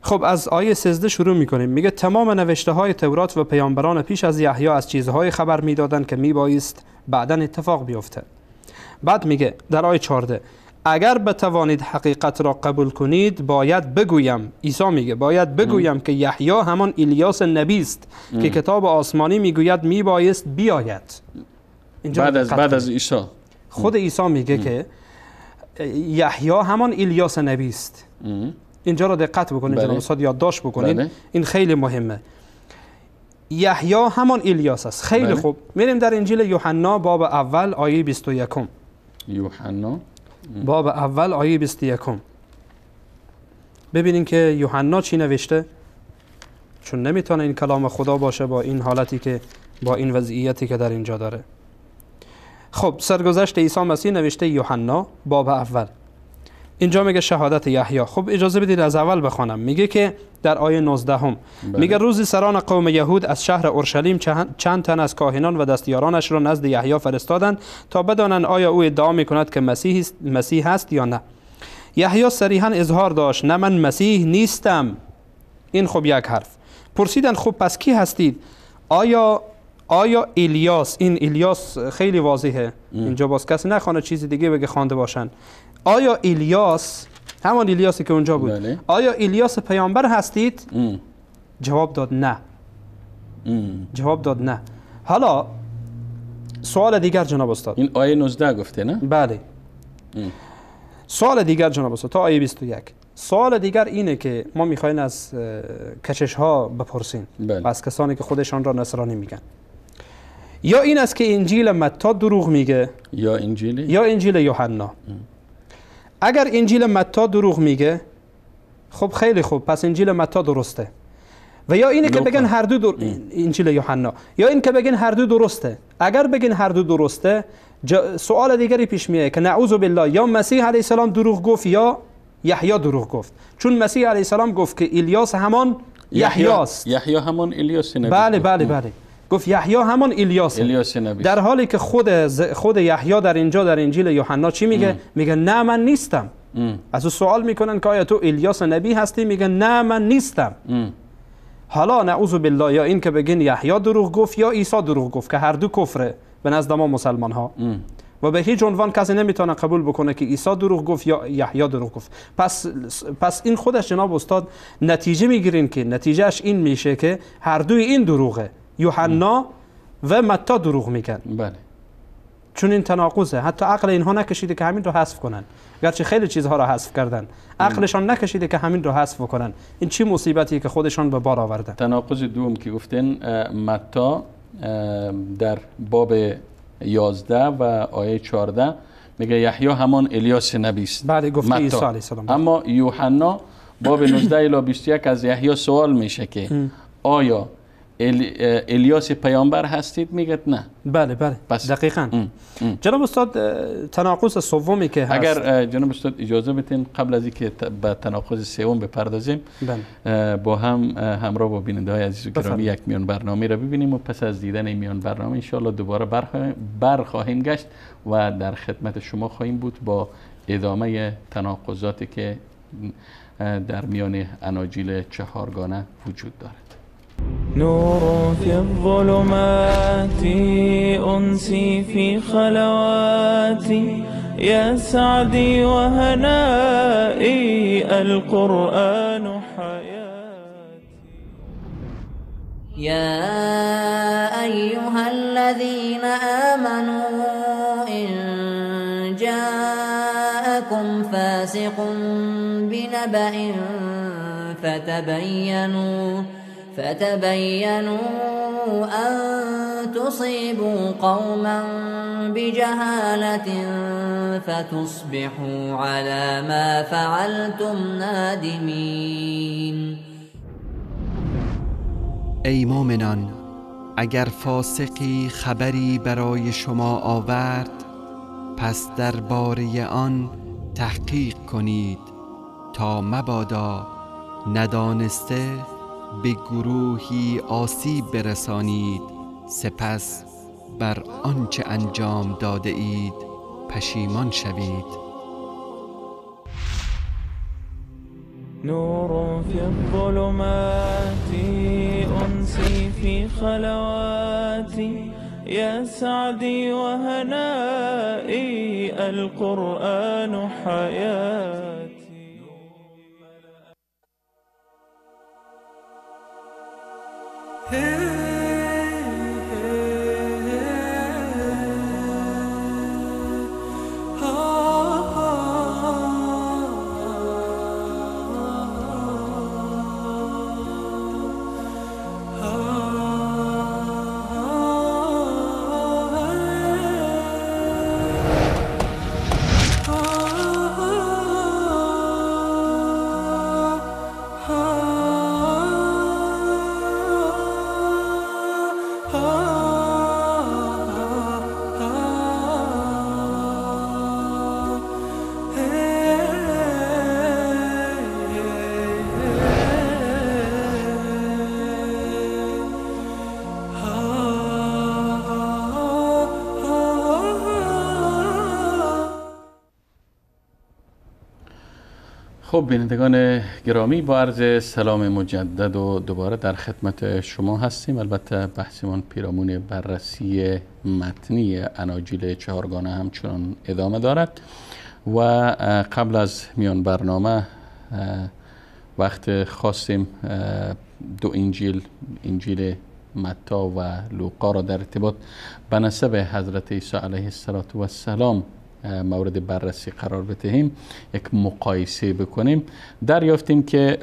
خب از آیه 13 شروع میکنیم. میگه تمام نوشته های تورات و پیامبران پیش از یحیی از چیزهای خبر میدادند که میبایست بعداً اتفاق بیفته. بعد میگه در آیه 14 اگر بتوانید حقیقت را قبول کنید باید بگویم، عیسی میگه باید بگویم که یحیی همان الیاس نبی است که کتاب آسمانی میگوید میبایست بیاید. بعد از عیسی خود عیسی میگه که یحیی همان الیاس نبی است. اینجا رو دقت بکنید جناب استاد، یادداشت بکنید. این خیلی مهمه. یحیی همان الیاس است. خیلی خوب. میریم در انجیل یوحنا باب اول آیه 21. یوحنا باب اول آیه 21. ببینین که یوحنا چی نوشته، چون نمیتونه این کلام خدا باشه با این حالتی که با این وضعیتی که در اینجا داره. خب سرگذشت عیسی مسیح نوشته یوحنا باب اول. اینجا میگه شهادت یحیی. خب اجازه بدید از اول بخوانم. میگه که در آیه 19 میگه روزی سران قوم یهود از شهر اورشلیم چند تن از کاهنان و دستیارانش را نزد یحیی فرستادند تا بدانند آیا او ادعا میکند که مسیح هست یا نه. یحیی صریحا اظهار داشت نه من مسیح نیستم. این خب یک حرف. پرسیدن خب پس کی هستید؟ آیا الیاس؟ این الیاس خیلی واضحه. اینجا باز کسی نخوانه چیز دیگه بگه خوانده باشن. آیا الیاس، همان الیاسی که اونجا بود، بله. آیا الیاس پیامبر هستید؟ جواب داد نه. جواب داد نه. حالا سوال دیگر جناب استاد. این آیه 19 گفته نه؟ بله. سوال دیگر جناب استاد تا آیه 21. سوال دیگر اینه که ما میخوایم از کشش ها بپرسیم، بله. از کسانی که خودشان را نصرانی میگن. یا این است که انجیل متی دروغ میگه یا انجیل یوحنا. اگر انجیل متی دروغ میگه خب خیلی خوب، پس انجیل متی درسته. و یا اینه که بگن هر دو انجیل یوحنا، یا این که بگن هر دو درسته. اگر بگن هر دو درسته سوال دیگری پیش میاد که نعوذ بالله یا مسیح علیه السلام دروغ گفت یا یحیی دروغ گفت. چون مسیح علیه السلام گفت که الیاس همان یحیی است. یحیی همان الیاس نبی. بله. گفت یحیی همان الیاس نبی. در حالی که خود یحیی در اینجا در انجیل یوحنا چی میگه؟ میگه نه من نیستم. از او سوال میکنن که آیا تو الیاس نبی هستی؟ میگه نه من نیستم. حالا نعوذ بالله یا این که بگین یحیی دروغ گفت یا عیسی دروغ گفت، که هر دو کفره به نزد ما مسلمان ها. و به هیچ عنوان کسی نمیتونه قبول بکنه که عیسی دروغ گفت یا یحیی دروغ گفت. پس این خودش جناب استاد نتیجه میگیرین که نتیجهش این میشه که هر دوی این دروغه. یوحنا و متی دروغ میگن. بله. چون این تناقضه. حتی عقل اینها نکشیده که همین رو حذف کنن، گرچه خیلی چیزها را حذف کردن. عقلشان نکشیده که همین رو حذف کنن. این چی مصیبتی که خودشان به بار آوردن. تناقض دوم که گفتن متی در باب 11 و آیه 14 میگه یحیی همان الیاس نبی است. بله گفته عیسی علیه السلام. اما یوحنا باب 19 الی 21 از یحیی سوال میشه که آیا الیاس پیامبر هستید؟ میگه نه. بله دقیقاً. جناب استاد تناقض سومی که هست، اگر جناب استاد اجازه بدین قبل از اینکه به تناقض سوم بپردازیم با همراه با بیننده‌های عزیز و گرامی یک میان برنامه را ببینیم و پس از دیدن این میان برنامه ان شاء الله دوباره برخواهیم گشت و در خدمت شما خواهیم بود با ادامه تناقضاتی که در میان اناجیل چهارگانه وجود دارد. نور في الظلمات أنسي في خلواتي يا سعدي وهنائي القرآن حياتي. يا أيها الذين آمنوا إن جاءكم فاسق بنبأ فتبينوا أن تصيبوا قوما بجهالة فتصبحوا على ما فعلتم نادمين. ای مؤمنان، اگر فاسقی خبری برای شما آورد پس درباره آن تحقیق کنید تا مبادا ندانسته به گروهی آسیب برسانید، سپس بر آنچه انجام داده اید پشیمان شوید. نور في الظلمات أنسي في خلواتي يا سعدي وهنائي القرآن حياتي. خب بینندگان گرامی، با عرض سلام مجدد و دوباره در خدمت شما هستیم. البته بحثمان پیرامون بررسی متنی اناجیل چهارگانه همچنان ادامه دارد و قبل از میان برنامه وقت خواستیم دو انجیل متی و لوقا را در ارتباط به نسب حضرت عیسی علیه السلام مورد بررسی قرار بدهیم، یک مقایسه بکنیم. دریافتیم که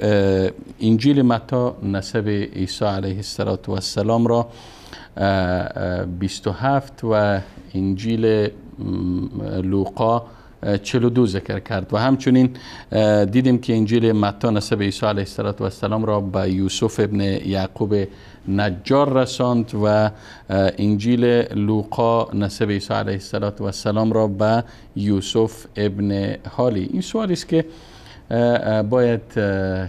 انجیل متی نسب عیسی علیه السلام را 27 و انجیل لوقا 42 ذکر کرد و همچنین دیدیم که انجیل متی نسب عیسی علیه السلام را به یوسف ابن یعقوب نجار رساند و انجیل لوقا نسب عیسی علیه السلام را به یوسف ابن حالی. این سوالی است که باید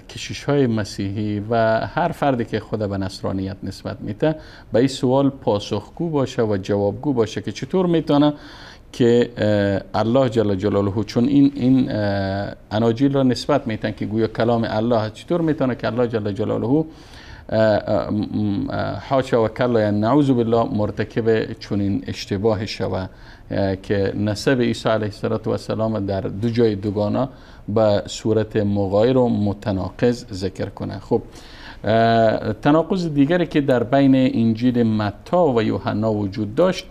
کشیش های مسیحی و هر فردی که خود به نصرانیت نسبت میده به این سوال پاسخگو باشه و جوابگو باشه که چطور میتونه که الله جل جلاله، چون این اناجیل را نسبت میتن که گویا کلام الله، چطور میتونه که الله جل جلاله حاشا و کلا، یعنی نعوذ بالله، مرتکب چنین اشتباه شوه که نسب عیسی علیه السلام در دو جای دوگانه به صورت مغایر و متناقض ذکر کنه. خب تناقض دیگری که در بین انجیل متی و یوحنا وجود داشت،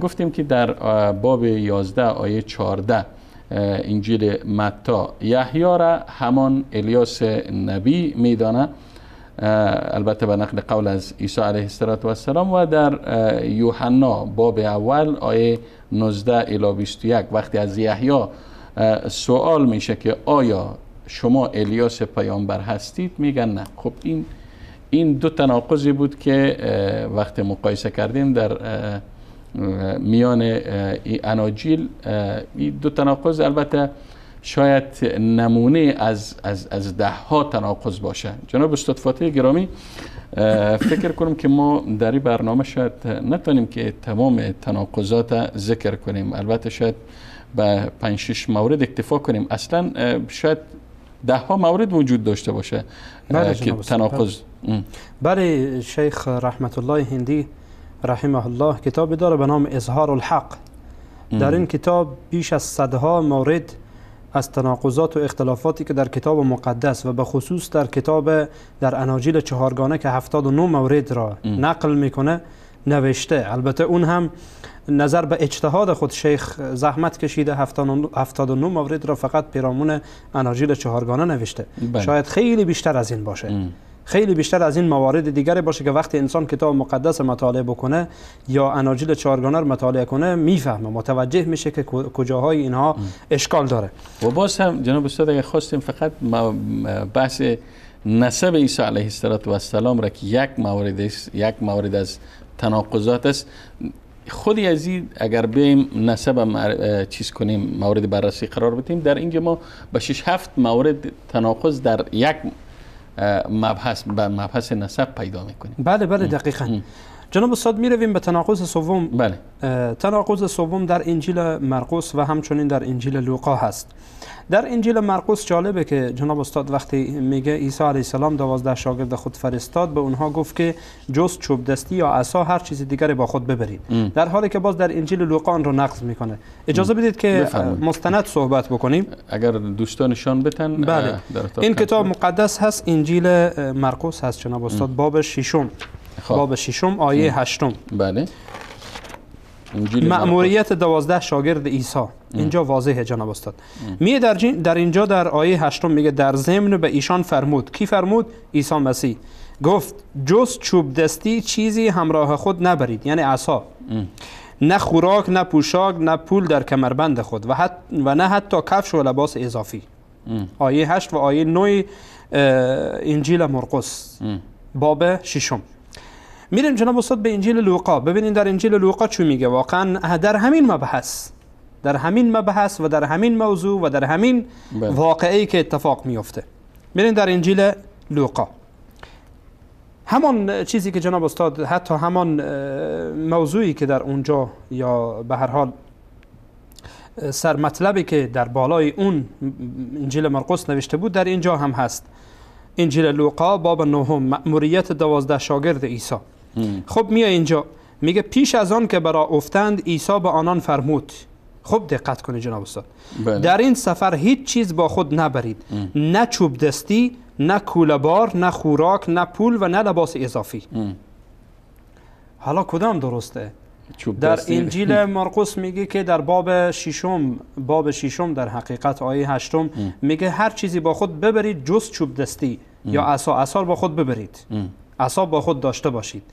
گفتیم که در باب 11 آیه 14 انجیل متی یحیی را همان الیاس نبی میدانه، البته به نقل قول از عیسی علیه السلام، و در یوحنا باب اول آیه 19 الی 21 وقتی از یحیی سوال میشه که آیا شما الیاس پیامبر هستید، میگن نه. خب این دو تناقضی بود که وقت مقایسه کردیم در میان اناجیل. این دو تناقض البته شاید نمونه از ده ها تناقض باشه. جناب استاد فاتح گرامی، فکر کنم که ما در این برنامه شاید نتونیم که تمام تناقضات ذکر کنیم، البته شاید به 5-6 مورد اکتفا کنیم. اصلا شاید ده ها مورد وجود داشته باشه که تناقض. بله، شیخ رحمت الله هندی رحمه الله کتابی داره به نام اظهار الحق. در این کتاب بیش از صدها مورد از تناقضات و اختلافاتی که در کتاب مقدس و به خصوص در اناجیل چهارگانه که 79 مورد را نقل میکنه نوشته. البته اون هم نظر به اجتهاد خود شیخ زحمت کشیده، 79 مورد را فقط پیرامون اناجیل چهارگانه نوشته. شاید خیلی بیشتر از این باشه، خیلی بیشتر از این موارد دیگری باشه که وقتی انسان کتاب مقدس مطالعه بکنه یا اناجیل چهارگانه رو مطالعه کنه میفهمه، متوجه میشه که کجاهای اینها اشکال داره. و باز هم جناب استاد اگه خواستیم فقط بحث نسب عیسی علیه السلام را که یک مورد از تناقضات است، خودی از این اگر بیم نسب چیز کنیم، مورد بررسی قرار بدیم، در اینجا ما به 6-7 مورد تناقض در یک مبحث نسب پیدا میکنیم. بله دقیقاً. جناب استاد میرویم به تناقض سوم. بله. تناقض سوم در انجیل مرقس و همچنین در انجیل لوقا هست. در انجیل مرقس جالبه که جناب استاد وقتی میگه عیسی علیه السلام 12 شاگرد خود فرستاد، به اونها گفت که جز چوب دستی یا عصا هر چیز دیگری با خود ببرید، در حالی که باز در انجیل لوقا آن رو نقض میکنه. اجازه بدید که مستند صحبت بکنیم اگر دوستانشان بتن. بله. این کتاب مقدس هست، انجیل مرقس هست جناب استاد، باب 6 باب 6 آیه 8. بله. مأموریت 12 شاگرد عیسی اینجا واضحه جناب استاد. در اینجا در آیه 8 میگه در ضمن به ایشان فرمود. کی فرمود؟ عیسی مسیح. گفت جز چوب دستی چیزی همراه خود نبرید، یعنی عصا، نه خوراک، نه پوشاک، نه پول در کمربند خود و نه حتی کفش و لباس اضافی. آیه 8 و آیه 9 انجیل مرقس باب 6. میریم جناب استاد به انجیل لوقا. ببینید در انجیل لوقا چی میگه. واقعا در همین مبحث و در همین موضوع و در همین واقعی که اتفاق میفته. میریم در انجیل لوقا، همان چیزی که جناب استاد، حتی همان موضوعی که در اونجا یا به هر حال سرمطلبی که در بالای اون انجیل مرقس نوشته بود در اینجا هم هست. انجیل لوقا باب 9 مأموریت 12 شاگرد عیسی. خب میاد اینجا میگه پیش از آن که برا افتند عیسی به آنان فرمود. خب دقت کنید جناب استاد. در این سفر هیچ چیز با خود نبرید، نه چوب دستی، نه کوله بار، نه خوراک، نه پول و نه لباس اضافی. حالا کدام درسته؟ در انجیل مرقس میگه که در باب ششم در حقیقت آیه 8 میگه هر چیزی با خود ببرید جز چوب دستی یا عصا با خود ببرید، عصا با خود داشته باشید.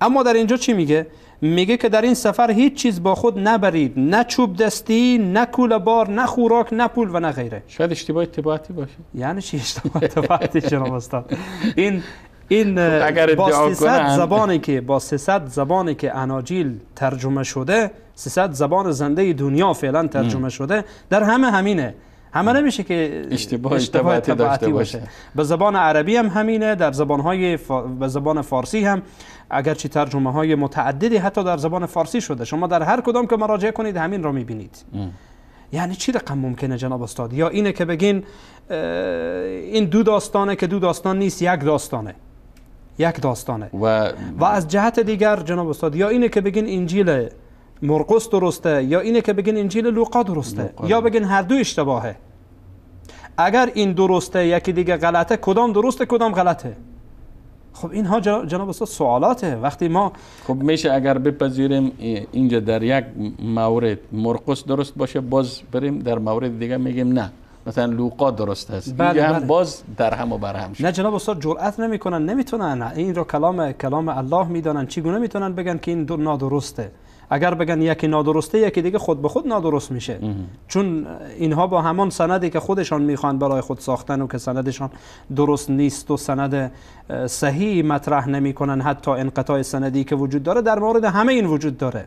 اما در اینجا چی میگه؟ میگه که در این سفر هیچ چیز با خود نبرید، نه چوب دستی، نه کوله بار، نه خوراک، نه پول و نه غیره. شاید اشتباه طباعتی باشه. یعنی چی اشتباه طباعتی جناب استاد؟ این با 300 زبانی که اناجیل ترجمه شده، 300 زبان زنده دنیا فعلا ترجمه شده، در همینه. همه نمیشه که اشتباه طباعتی باشه. به زبان عربی هم همینه، در به زبان فارسی هم اگرچه ترجمه های متعددی حتی در زبان فارسی شده، شما در هر کدام که مراجعه کنید همین را میبینید. یعنی چی رقم ممکنه جناب استاد؟ یا اینه که بگین این دو داستانه که دو داستان نیست، یک داستانه. و از جهت دیگر جناب استاد یا اینه که بگین انجیل مرقس درسته یا اینه که بگین انجیل لوقا درسته یا بگین هر دو اشتباهه. اگر این درسته یکی دیگه غلطه، کدام درسته کدام غلطه؟ خب اینها جناب استاد سوالاته. وقتی ما خب میشه اگر بپذیریم اینجا در یک مورد مرقس درست باشه، باز بریم در مورد دیگه میگیم نه مثلا لوقا درست است، دیگه هم باز در هم و بر هم شد. نه جناب استاد جرأت نمیتونن این رو کلام الله میدانن. چگونه میتونن بگن که این نادرسته؟ اگر بگن یکی نادرسته یکی دیگه خود به خود نادرست میشه. چون اینها با همان سندی که خودشان میخوان برای خود ساختن و که سندشان درست نیست و سند صحیح مطرح نمیکنن، حتی انقطاع سندی که وجود داره در مورد همه این وجود داره.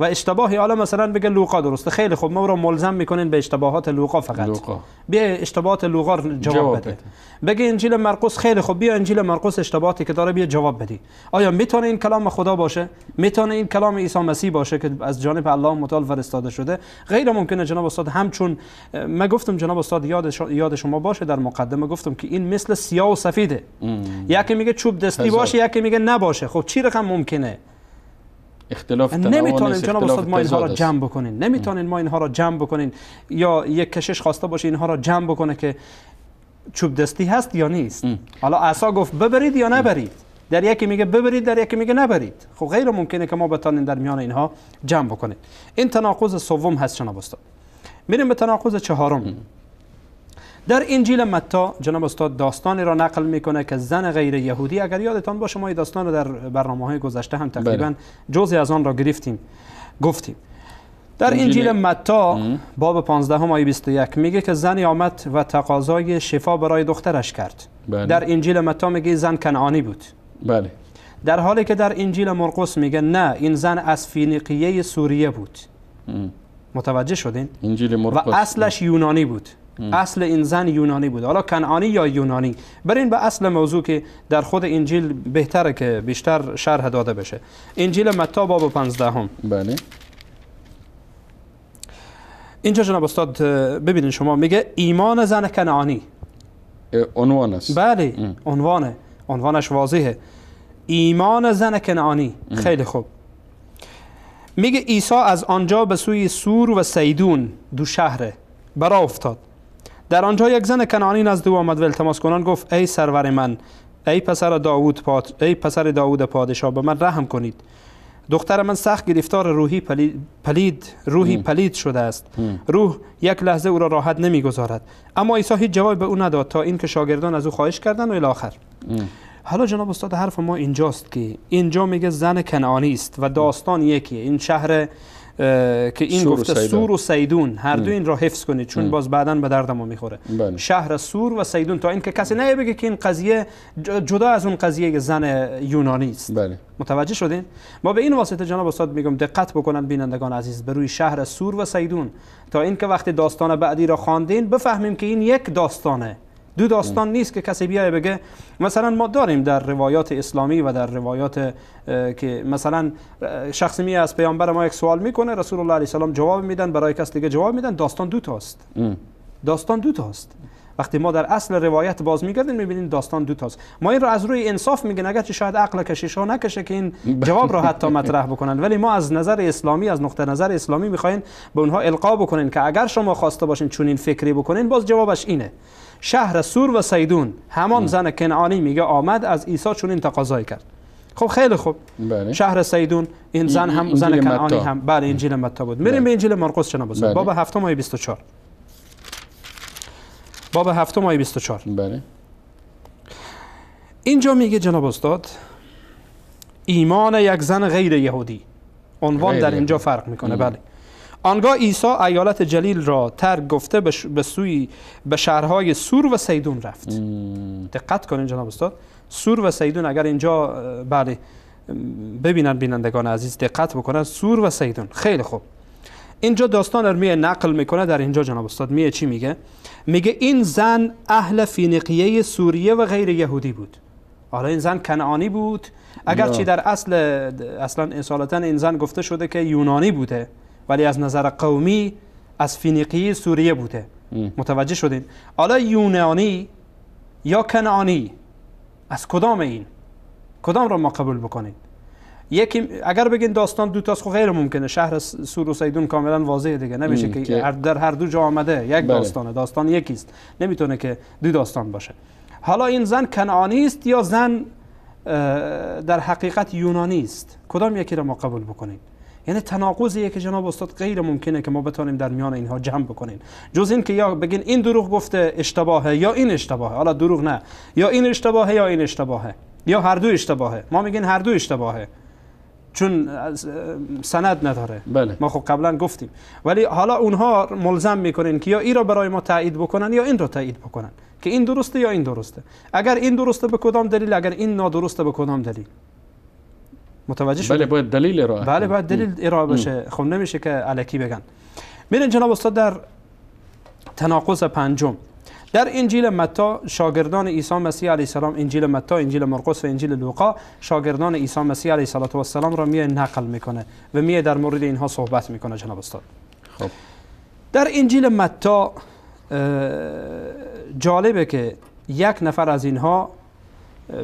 و اشتباهی حالا مثلا بگه لوقا درسته، خیلی خوب ما رو ملزم میکنین به اشتباهات لوقا فقط. بیا اشتباهات لوقا جواب بده. بگه انجیل مرقس، خیلی خوب بیا انجیل مرقس اشتباهاتی که داره بیا جواب بدی. آیا میتونه این کلام خدا باشه؟ میتونه این کلام عیسی مسیح باشه که از جانب الله متعال فرستاده شده؟ غیر ممکنه جناب استاد. همچون من گفتم جناب استاد یاد شما باشه در مقدمه گفتم که این مثل سیاه و سفیده. یکی میگه چوب دستی باشه، یکی میگه نباشه. خب چی رقم ممکنه؟ اختلاف نمیتونین جناب استاد ما اینها را جمع بکنین. نمیتونین ما اینها را جمع بکنین یا یک کشش خواسته باشه اینها را جمع بکنه که چوب دستی هست یا نیست. حالا عصا گفت ببرید یا نبرید، در یکی میگه ببرید در یکی میگه نبرید. خب غیر ممکنه که ما بتونیم در میان اینها جمع بکنیم. این تناقض سوم هست جناب استاد. میریم به تناقض چهارم. در انجیل متی جناب استاد داستانی را نقل میکنه که زن غیر یهودی، اگر یادتان باشه ما این داستان رو در برنامه‌های گذشته هم تقریبا جزئی از آن را گفتیم. در انجیل متی باب 15 آیه 21 میگه که زنی آمد و تقاضای شفا برای دخترش کرد. در انجیل متی میگه زن کنعانی بود. در حالی که در انجیل مرقس میگه نه، این زن از فینیقیه سوریه بود. متوجه شدین؟ انجیل مرقس و اصلش یونانی بود. اصل این زن یونانی بود. حالا کنعانی یا یونانی، برین به اصل موضوع که در خود انجیل بهتره که بیشتر شرح داده بشه. انجیل متی باب 15. بله. اینجا جناب استاد ببینید شما میگه ایمان زن کنعانی. عنوان است. بله عنوانش واضحه. ایمان زن کنعانی. خیلی خوب. میگه عیسی از آنجا به سوی سور و سیدون دو شهر برا افتاد. در آنجا یک زن کنعانی نزد او آمد و التماس کنان گفت ای سرور من، ای پسر داوود پادشاه، به من رحم کنید. دختر من سخت گرفتار روحی پلید شده است. روح یک لحظه او را راحت نمیگذارد. اما عیسی هیچ جواب به او نداد تا اینکه شاگردان از او خواهش کردند و الی آخر. حالا جناب استاد حرف ما اینجاست که اینجا میگه زن کنعانی است و داستان یکیه. این شهر که این گفته سور و سیدون، هر دو این را حفظ کنید چون باز بعداً به درد ما میخوره. شهر سور و سیدون، تا اینکه کسی نه بگه که این قضیه جدا از اون قضیه زن یونانی است. متوجه شدین؟ ما به این واسطه جناب استاد میگم دقت بکنن بینندگان عزیز به روی شهر سور و سیدون، تا اینکه وقتی داستان بعدی را خواندین بفهمیم که این یک داستانه، دو داستان نیست که کسی بیای بگه مثلا ما داریم در روایات اسلامی و در روایات که مثلا شخص می از پیامبر ما یک سوال میکنه، رسول الله علیه السلام جواب میدن، برای کس دیگه جواب میدن، داستان دو تاست. داستان دو تاست. وقتی ما در اصل روایت باز میگردیم میبینیم داستان دو تاست. ما این رو از روی انصاف میگن، اگر چه شاید عقل کشیشا نکشه که این جواب رو حتی مطرح بکنن، ولی ما از نظر اسلامی، از نقطه نظر اسلامی میخواین به اونها القا بکنین که اگر شما خواسته باشین چنین فکری بکنین، باز جوابش اینه. شهر سور و سیدون، همان زن کنعانی میگه آمد از عیسی چنین تقاضای کرد. خب خیلی خوب. بله. شهر سیدون این زن هم زن کنعانی هم بله انجیل متی بود. میریم به انجیل مرقس جناب استاد. باب 7 آیه 24. باب 7 آیه 24. بله. اینجا میگه جناب استاد ایمان یک زن غیر یهودی، عنوان در اینجا فرق میکنه. بله. آنگاه عیسی ایالت جلیل را ترک گفته به شهرهای سور و سیدون رفت. دقت کنین جناب استاد، سور و سیدون اگر اینجا بله ببینن بینندگان عزیز دقت بکنن، سور و سیدون. خیلی خوب. اینجا داستان رو نقل میکنه در اینجا جناب استاد. میگه چی میگه؟ میگه این زن اهل فینیقیه سوریه و غیر یهودی بود. حالا این زن کنعانی بود، اگرچه در اصلا اصالتا این زن گفته شده که یونانی بوده، ولی از نظر قومی از فینیقیه سوریه بوده. متوجه شدین؟ حالا یونانی یا کنعانی، از کدام این؟ کدام را ما قبول بکنید؟ یکی اگر بگین داستان دو تاست، خب غیر ممکنه. شهر سور و سیدون کاملا واضحه دیگه، نمیشه که در هر دو جا آمده یک داستانه، داستان یکیست، نمیتونه که دو داستان باشه. حالا این زن کنعانی است یا زن در حقیقت یونانی است؟ کدام یکی را ما قبول بکنیم؟ یعنی تناقضیه که جناب استاد غیر ممکنه که ما بتونیم در میان اینها جمع بکنیم، جز این که یا بگین این دروغ گفته اشتباهه یا این اشتباهه. حالا دروغ نه، یا این اشتباهه یا این اشتباهه، یا هر دو اشتباهه. ما میگین هر دو اشتباهه چون سند نداره. بله. ما خب قبلا گفتیم، ولی حالا اونها ملزم میکنین که یا این را برای ما تایید بکنن یا این را تایید بکنن که این درسته یا این درسته. اگر این درسته به کدام دلیل، اگر این نادرسته به کدام دلیل. متوجه شدید؟ بله باید دلیل ارائه. بله باید دلیل ارائه بشه. خب نمیشه که الکی بگن. میرین جناب استاد در تناقض پنجم در انجیل متی، شاگردان عیسی مسیح علیه السلام، انجیل متی، انجیل مرقس و انجیل لوقا، شاگردان عیسی مسیح علیه السلام را میه نقل میکنه و میه در مورد اینها صحبت میکنه جناب استاد. خب در انجیل متی جالبه که یک نفر از اینها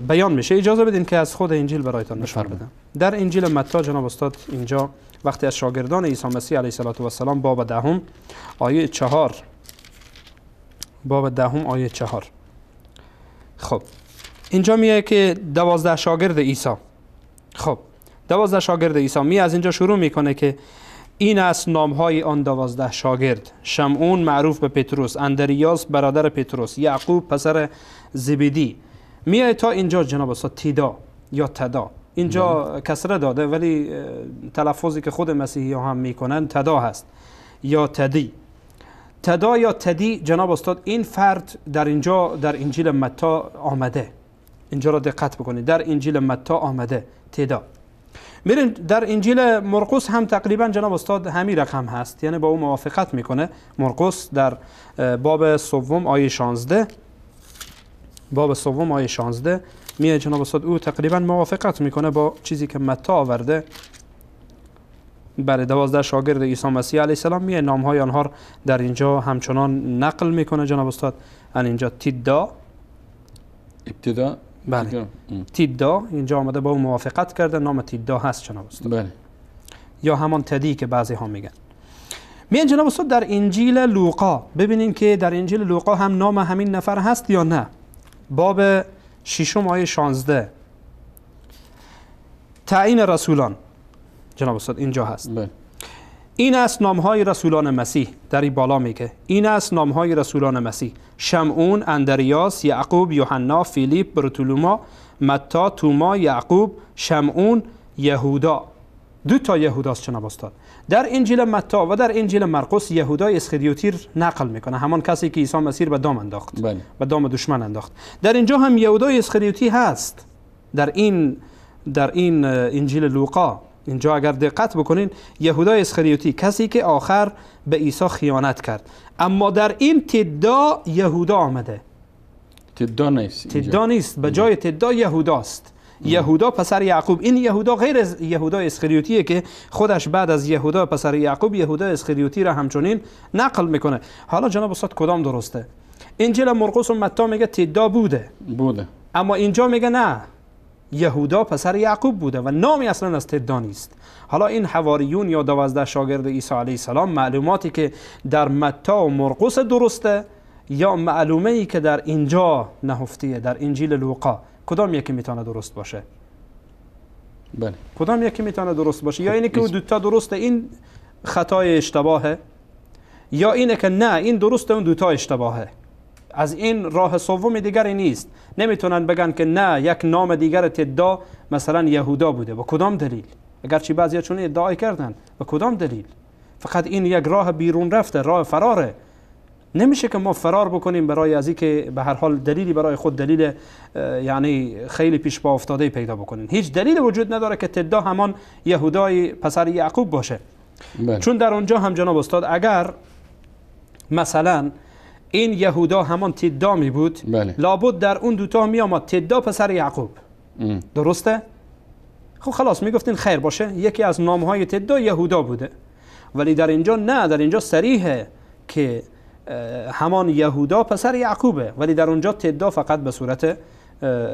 بیان میشه. اجازه بدین که از خود انجیل برایتان نشون بدم. در انجیل متی جناب استاد اینجا وقتی از شاگردان عیسی مسیح علیه السلام باب 10 آیه 4 باب 10 آیه 4. خب اینجا میگه که 12 شاگرد عیسی. خب 12 شاگرد عیسی می از اینجا شروع میکنه که این است نامهای آن 12 شاگرد: شمعون معروف به پتروس، اندریاس برادر پتروس، یعقوب پسر زبدی. میاد تا اینجا جناب استاد تیدا یا تدا، اینجا کسره داده ولی تلفظی که خود مسیحی ها هم میکنن تدا هست یا تدی. تدا یا تدی جناب استاد این فرد در اینجا در انجیل متی آمده. اینجا را دقت بکنید، در انجیل متی آمده تدا. میرین در انجیل مرقس هم تقریبا جناب استاد همین رقم هست، یعنی با او موافقت میکنه. مرقس در باب سوم آیه 16 باب سوم آیه 16 میاد جناب استاد او تقریبا موافقت میکنه با چیزی که متی آورده. بله 12 شاگرد عیسی مسیح علیه السلام میاد نامهای آنها در اینجا همچنان نقل میکنه جناب استاد. اینجا تیدا ابتدا بله تیدا اینجا آمده با او موافقت کرده، نام تیدا هست جناب استاد. بله. یا همان تدی که بعضی ها میگن. میان جناب استاد در انجیل لوقا ببینین که در انجیل لوقا هم نام همین نفر هست یا نه. باب 6 آیه 16 تعیین رسولان جناب استاد اینجا هست. بله. این است نامهای رسولان مسیح. در این بالا میگه این است نامهای رسولان مسیح: شمعون، اندریاس، یعقوب، یوحنا، فیلیپ، برتولوما، متی، توما، یعقوب، شمعون، یهودا. 2 یهوداست جناب استاد. در انجیل متی و در انجیل مرقس یهودا اسخریوتی نقل میکنه، همان کسی که عیسی مسیح به دام انداخت. بله. به دام دشمن انداخت. در اینجا هم یهودا اسخریوتی هست. در این انجیل لوقا اینجا اگر دقت بکنین یهودا اسخریوتی کسی که آخر به عیسی خیانت کرد. اما در این تدا یهودا آمده. تدا نیست اینجا. تدا نیست، به جای تدا یهوداست. یهودا پسر یعقوب. این یهودا غیر از یهودا اسخریوتیه که خودش بعد از یهودا پسر یعقوب یهودا اسخریوتی را همچنین نقل میکنه. حالا جناب استاد کدام درسته؟ انجیل مرقس و متی میگه تدا بوده، اما اینجا میگه نه، یهودا پسر یعقوب بوده و نامی اصلا از تدا نیست. حالا این حواریون یا 12 شاگرد عیسی علیه السلام معلوماتی که در متی و مرقس درسته یا معلومه ای که در اینجا نهفتیه در انجیل لوقا، کدام یکی میتونه درست باشه؟ بله. کدام یکی میتونه درست باشه؟ یا اینه که اون دوتا درسته این خطای اشتباهه، یا اینه که نه این درسته اون دوتا اشتباهه. از این راه سوم دیگری نیست. نمیتونن بگن که نه یک نام دیگر تدا مثلا یهودا بوده. با کدام دلیل؟ اگرچه بعضیا چون ادعای کردن، با کدام دلیل؟ فقط این یک راه بیرون رفته، راه فراره. نمیشه که ما فرار بکنیم برای از اینکه به هر حال دلیلی برای خود دلیل یعنی خیلی پیش پا افتاده پیدا بکنیم. هیچ دلیل وجود نداره که تدا همان یهودای پسر یعقوب باشه. بله. چون در اونجا هم جناب استاد اگر مثلا این یهودا همان تدا می بود، بله. لابد در اون دوتا می آمد تدا پسر یعقوب. درسته؟ خب خلاص می گفتین خیر باشه، یکی از نامهای تدا یهودا بوده. ولی در اینجا نه، در اینجا صریحه که همان یهودا پسر یعقوبه، ولی در اونجا تدا فقط به صورت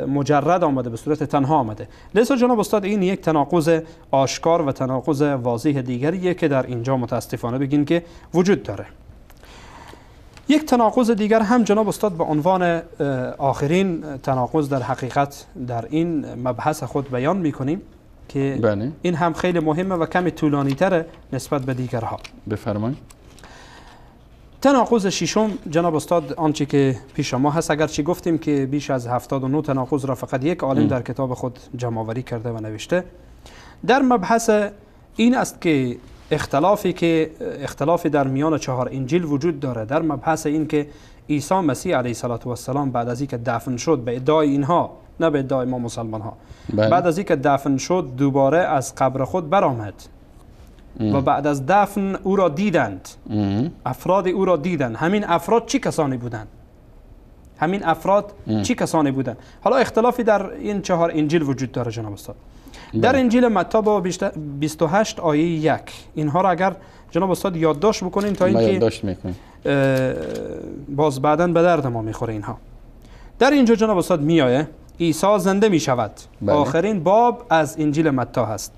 مجرد آمده، به صورت تنها آمده. لذا جناب استاد این یک تناقض آشکار و تناقض واضح دیگریه که در اینجا متاسفانه بگین که وجود داره. یک تناقض دیگر هم جناب استاد به عنوان آخرین تناقض در حقیقت در این مبحث خود بیان میکنیم که بله. این هم خیلی مهمه و کمی طولانی تره نسبت به دیگرها. بفرمایید. تناقض ششم جناب استاد آنچه که پیش ما هست، اگرچه گفتیم که بیش از 79 تناقض را فقط یک عالم در کتاب خود جمع آوری کرده و نوشته، در مبحث این است که اختلافی در میان 4 انجیل وجود داره در مبحث این که عیسی مسیح علیه السلام بعد از اینکه دفن شد، به ادعای اینها نه به ادعای ما مسلمان ها، بعد از اینکه دفن شد دوباره از قبر خود برآمد و بعد از دفن او را دیدند، افراد او را دیدند. همین افراد چی کسانی بودند؟ چی کسانی بودند؟ حالا اختلافی در این 4 انجیل وجود داره جناب استاد. در انجیل متی با 28 آیه 1 اینها را اگر جناب استاد یادداشت بکنین تا اینکه باز بعداً به درد ما میخوره اینها. در اینجا جناب استاد میایه عیسی زنده میشود. آخرین باب از انجیل متی هست.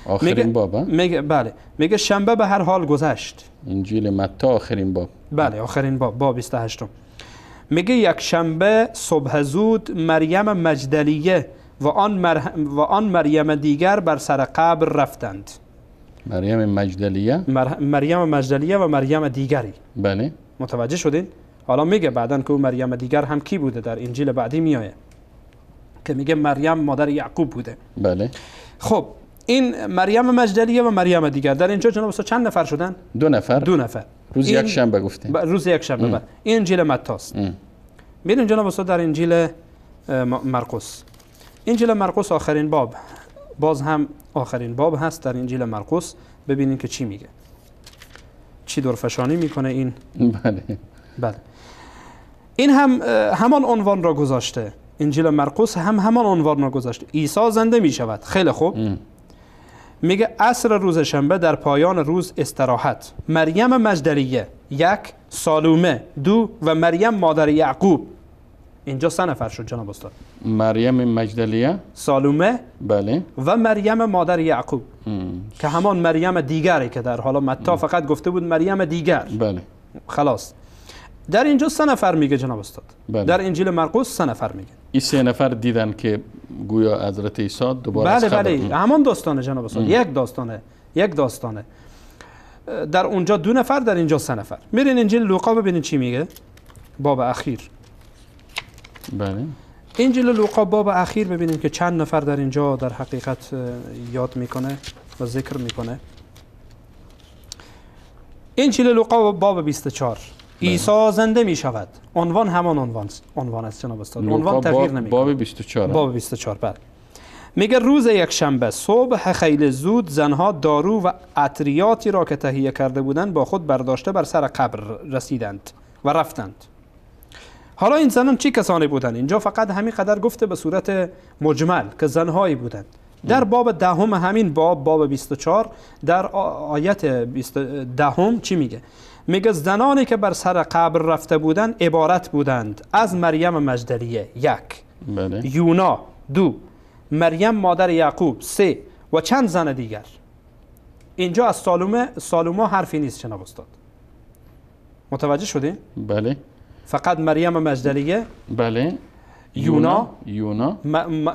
آخرین باب؟ بله. میگه شنبه به هر حال گذشت. انجیل متی آخرین باب. بله آخرین باب 28. میگه یک شنبه صبح زود مریم مجدلیه و آن مریم دیگر بر سر قبر رفتند. مریم مجدلیه و مریم دیگری. بله. متوجه شدین؟ حالا میگه بعدن که مریم دیگر هم کی بوده در انجیل بعدی میایه که میگه مریم مادر یعقوب بوده. بله. خب این مریم مجدلیه و مریم دیگر در اینجا جناب استاد چند نفر شدن؟ 2 نفر. 2 نفر. روز یک شنبه گفتیم. روز یک شنبه. بله. این انجیل متی است. میریم جناب استاد در انجیل مرقس. انجیل مرقس آخرین باب، باز هم آخرین باب هست در انجیل مرقس. ببینین که چی میگه، چی دورفشانی میکنه این. بله. این هم همان عنوان را گذاشته. انجیل مرقس هم همان عنوان را گذاشته. عیسی زنده میشود. خیلی خوب. میگه عصر روز شنبه در پایان روز استراحت، مریم مجدلیه 1، سالومه 2 و مریم مادر یعقوب. اینجا 3 نفر شد جناب استاد. مریم مجدلیه، سالومه، بله، و مریم مادر یعقوب که همان مریم دیگری که در حالا متی فقط گفته بود مریم دیگر. بله. خلاص در اینجا 3 نفر میگه جناب استاد. بله. در انجیل مرقس 3 نفر میگه. این 3 نفر دیدن که گویا حضرت عیسی دوباره از قبر. بله همان داستانه جناب استاد. یک داستانه. در اونجا 2 نفر، در اینجا 3 نفر. میرین انجیل لوقا ببینین چی میگه. باب اخیر. بله. انجیل لوقا باب اخیر ببینین که چند نفر در اینجا در حقیقت یاد میکنه و ذکر میکنه. انجیل لوقا باب 24 عیسی زنده می شود. عنوان همان عنوان است جناب استاد. عنوان تغییر نمیکنه. باب 24. باب 24 بله. میگه روز یک شنبه صبح خیلی زود زنها دارو و عطریاتی را که تهیه کرده بودند با خود برداشته بر سر قبر رسیدند و رفتند. حالا این زنان چی کسانی بودند؟ اینجا فقط همین قدر گفته به صورت مجمل که زنهایی بودند. در باب دهم همین باب 24 در آیت 10 چی میگه؟ میگه زنانی که بر سر قبر رفته بودند عبارت بودند از مریم مجدلیه 1، بله. یونا 2، مریم مادر یعقوب 3 و چند زن دیگر. اینجا از سالومه حرفی نیست جناب استاد. متوجه شدین؟ بله. فقط مریم مجدلیه، بله، یونا،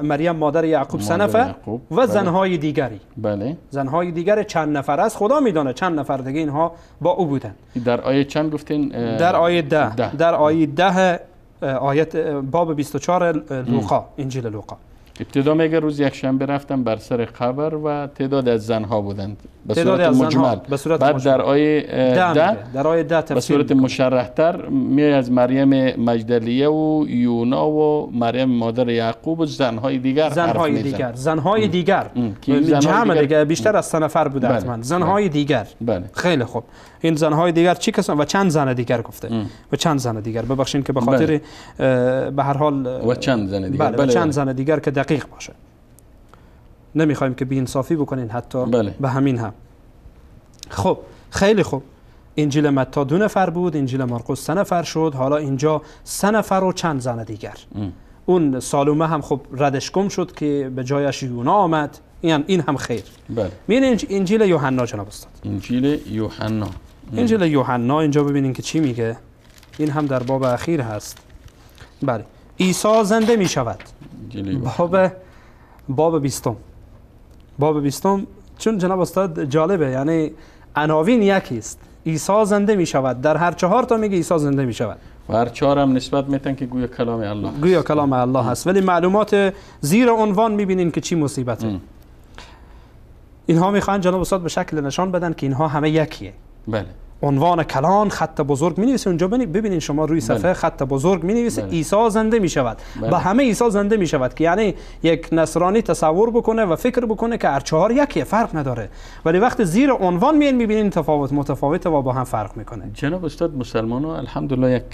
مریم مادر یعقوب 3 نفر و بله. زنهای دیگری. بله. زنهای دیگر چند نفر است خدا میدانه چند نفر دیگه اینها با او بودن. در آیه چند گفتین؟ در آیه 10. در آیه 10 آیت باب 24 لوقا، انجیل لوقا. ابتدا میگه روز یک شنبه رفتم بر سر قبر و تعداد از زنها بودند به تعداد صورت از مجمل. بعد در آیه 10 در آیه 10 به صورت مشرحتر می از مریم مجدلیه و یونا و مریم مادر یعقوب و زنهای دیگر زنهای دیگر جمع دیگه بیشتر از 3 نفر بوده حتما. زنهای دیگر. بله. خیلی خوب. این زنهای دیگر چی کسان و چند زن دیگر گفته؟ و چند زن دیگر، ببخشید که به خاطر به هر حال و چند زن دیگر. بله. چند زن دیگر که دقیق باشه، نمیخوایم که بی‌انصافی بکنین حتی. بله. به همین هم. خب خیلی خوب. انجیل متی 2 نفر بود، انجیل مرقس 3 نفر شد، حالا اینجا 3 نفر و چند زن دیگر. اون سالومه هم خب ردش گم شد که به جایش یونا آمد. این هم خیر. بله. می‌بینین انجیل یوحنا جناب استاد. انجیل یوحنا. انجیل یوحنا اینجا ببینین که چی میگه. این هم در باب اخیر هست. بله. عیسی زنده می شود. باب 20. باب 20 چون جناب استاد جالبه، یعنی عناوین یکی است. عیسی زنده می شود. در هر 4 تا میگه عیسی زنده می شود. و هر 4 هم نسبت میتن که گویا کلام الله هست. گویا کلام الله هست، ولی معلومات زیر عنوان میبینین که چی مصیبته. اینها میخوان جناب استاد به شکل نشان بدن که اینها همه یکیه. بله. عنوان کلام خط بزرگ می نویسه اونجا، ببینین شما روی صفحه. بله. خط بزرگ می نویسه. بله. عیسی زنده می شود. بله. به همه عیسی زنده می شود که یعنی یک نصرانی تصور بکنه و فکر بکنه که هر 4 یکیه، فرق نداره، ولی وقتی زیر عنوان میبینین متفاوته و با هم فرق میکنه. جناب استاد مسلمان‌ها الحمدلله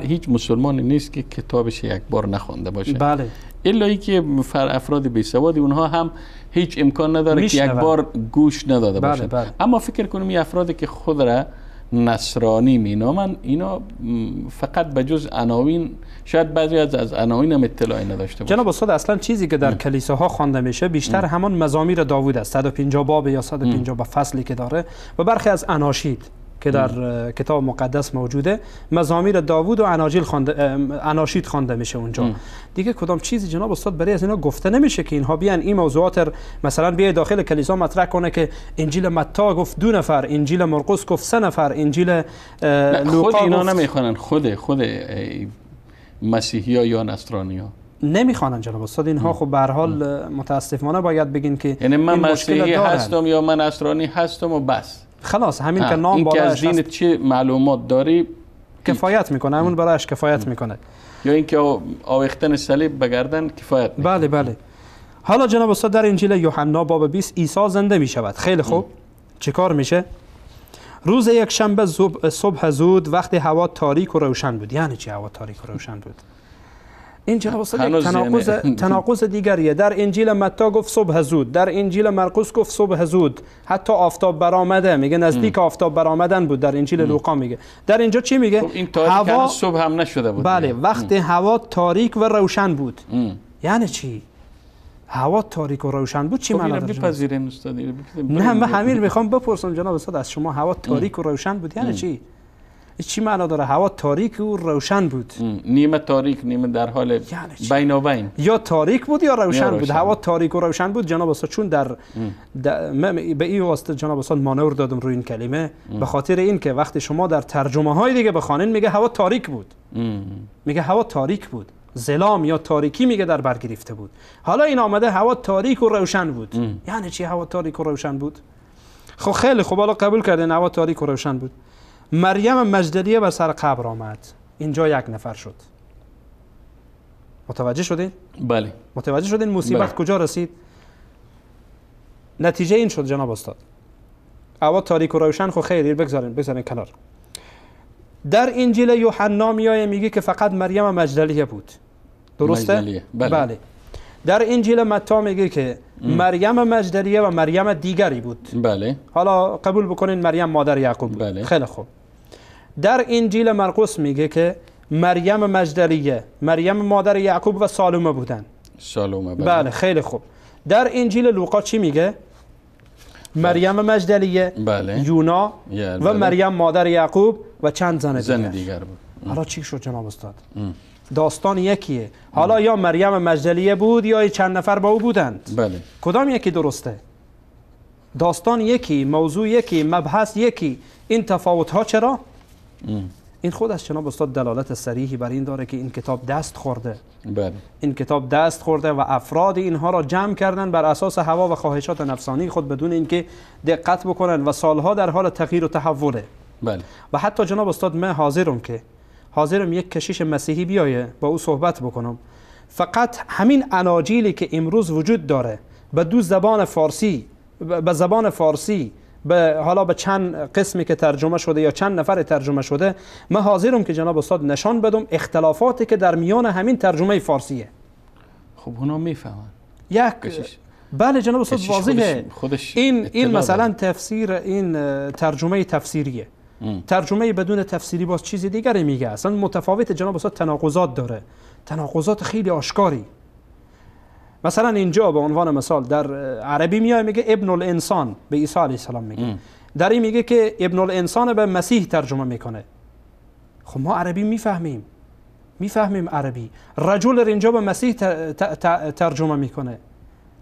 هیچ مسلمانی نیست که کتابش یک بار نخوانده باشه. بله. الا اینکه افراد بی‌سوادی اونها هم هیچ امکان نداره که یک بار گوش نداده باشند. بله. اما فکر کنم این افرادی که خود را نصرانی مینامن اینا فقط به جز عناوین، شاید بعضی از عناوین هم اطلاعی نداشته باشند. جناب استاد اصلا چیزی که در کلیساها خوانده میشه بیشتر همان مزامیر داوود است، 150 باب یا 150 فصلی که داره و برخی از اناشید که در کتاب مقدس موجوده، مزامیر داوود و اناشید خوانده میشه اونجا. دیگه کدام چیزی جناب استاد برای از اینا گفته نمیشه که اینها بیان این موضوعات مثلا بیای داخل کلیسا مطرح کنه که انجیل متی گفت 2 نفر، انجیل مرقس گفت 3 نفر، انجیل لوقا خود اینا نمیخوانن، خود مسیحی‌ها یا نصرانی‌ها نمیخوانن جناب استاد. اینها خب به هر حال متاسفانه باید بگین که یعنی من مسیحی هستم یا من نصرانی هستم و بس خلاص همین که نام بالایش هست. این که از دین چه معلومات داری کفایت میکنه، همون برایش کفایت میکنه. یا اینکه آویختن صلیب به گردن کفایت میکنه. بله بله. حالا جناب استاد در انجیل یوحنا باب 20 عیسی زنده میشود. خیلی خوب. چیکار میشه؟ روز یک شنبه صبح زود وقتی هوا تاریک و روشن بود. یعنی چی هوا تاریک و روشن بود؟ این جناب استاد تناقض دیگریه. در انجیل متی گفت صبح زود، در انجیل مرقس گفت صبح زود، حتی آفتاب برآمده، میگه نزدیک آفتاب برآمدن بود. در انجیل لوقا میگه. در اینجا چی میگه؟ خب این هوا صبح هم نشده بود. بله، وقتی هوا تاریک و روشن بود. یعنی چی؟ هوا تاریک و روشن بود چی معنی داره؟ بپذیرین استاد. نه من همین میخوام بپرسم جناب استاد از شما، هوا تاریک و روشن بود یعنی چی؟ چی معنا داره؟ هوا تاریک و روشن بود. نیمه تاریک نیمه در حال یعنی بینابین، یا تاریک بود یا روشن بود. هوا تاریک و روشن بود جناب استاد. چون در به این واسطه جناب استاد مانور دادم روی این کلمه به خاطر این که وقتی شما در ترجمه های دیگه بخوانین میگه هوا تاریک بود. میگه هوا تاریک بود، ظلام یا تاریکی میگه در بر گرفته بود. حالا این آمده هوا تاریک و روشن بود. یعنی چی هوا تاریک و روشن بود؟ خب خیلی خوب، حالا قبول کردین هوا تاریک و روشن بود. مریم مجدلیه بر سر قبر آمد. اینجا 1 نفر شد. متوجه شدین؟ بله. متوجه شدین مصیبت کجا رسید؟ نتیجه این شد جناب استاد. هوا تاریک و روشن خب خیر بگذارین کنار. در انجیل یوحنا میایه میگه که فقط مریم مجدلیه بود. درسته؟ مجدلیه. بله. در انجیل متی میگه که مریم مجدلیه و مریم دیگری بود. بله. حالا قبول بکنین مریم مادر یعقوب بود. بله. خیلی خوب. در انجیل مرقس میگه که مریم مجدلیه، مریم مادر یعقوب و سالومه بودن. سالومه. بله خیلی خوب. در انجیل لوقا چی میگه؟ مریم مجدلیه، بله. یونا و مریم مادر یعقوب و چند زن دیگر بود. حالا چی شد جناب استاد؟ داستان یکیه. حالا یا مریم مجدلیه بود یا چند نفر با او بودند. بله. کدام یکی درسته؟ داستان یکی، موضوع یکی، مبحث یکی. این تفاوت ها چرا؟ این خودش جناب استاد دلالت صریحی بر این داره که این کتاب دست خورده. بله. این کتاب دست خورده و افراد اینها را جمع کردن بر اساس هوا و خواهشات نفسانی خود بدون اینکه دقت بکنن و سالها در حال تغییر و تحوله. بله. و حتی جناب استاد من حاضرم یک کشیش مسیحی بیایه با او صحبت بکنم، فقط همین اناجیلی که امروز وجود داره به دو زبان فارسی، به زبان فارسی، حالا به چند قسمی که ترجمه شده یا چند نفر ترجمه شده، من حاضرم که جناب استاد نشان بدم اختلافاتی که در میان همین ترجمه فارسیه. خب اونا میفهمن. بله جناب استاد واضحه. خودش این مثلا تفسیر، این ترجمه تفسیریه. ترجمه بدون تفسیری باز چیز دیگری میگه، اصلا متفاوت جناب استاد، تناقضات داره، تناقضات خیلی آشکاری. مثلا اینجا به عنوان مثال در عربی میاد میگه ابن الانسان به عیسی علیه السلام میگه، در این میگه که ابن الانسان به مسیح ترجمه میکنه. خب ما عربی میفهمیم عربی، رجل اینجا به مسیح ترجمه میکنه،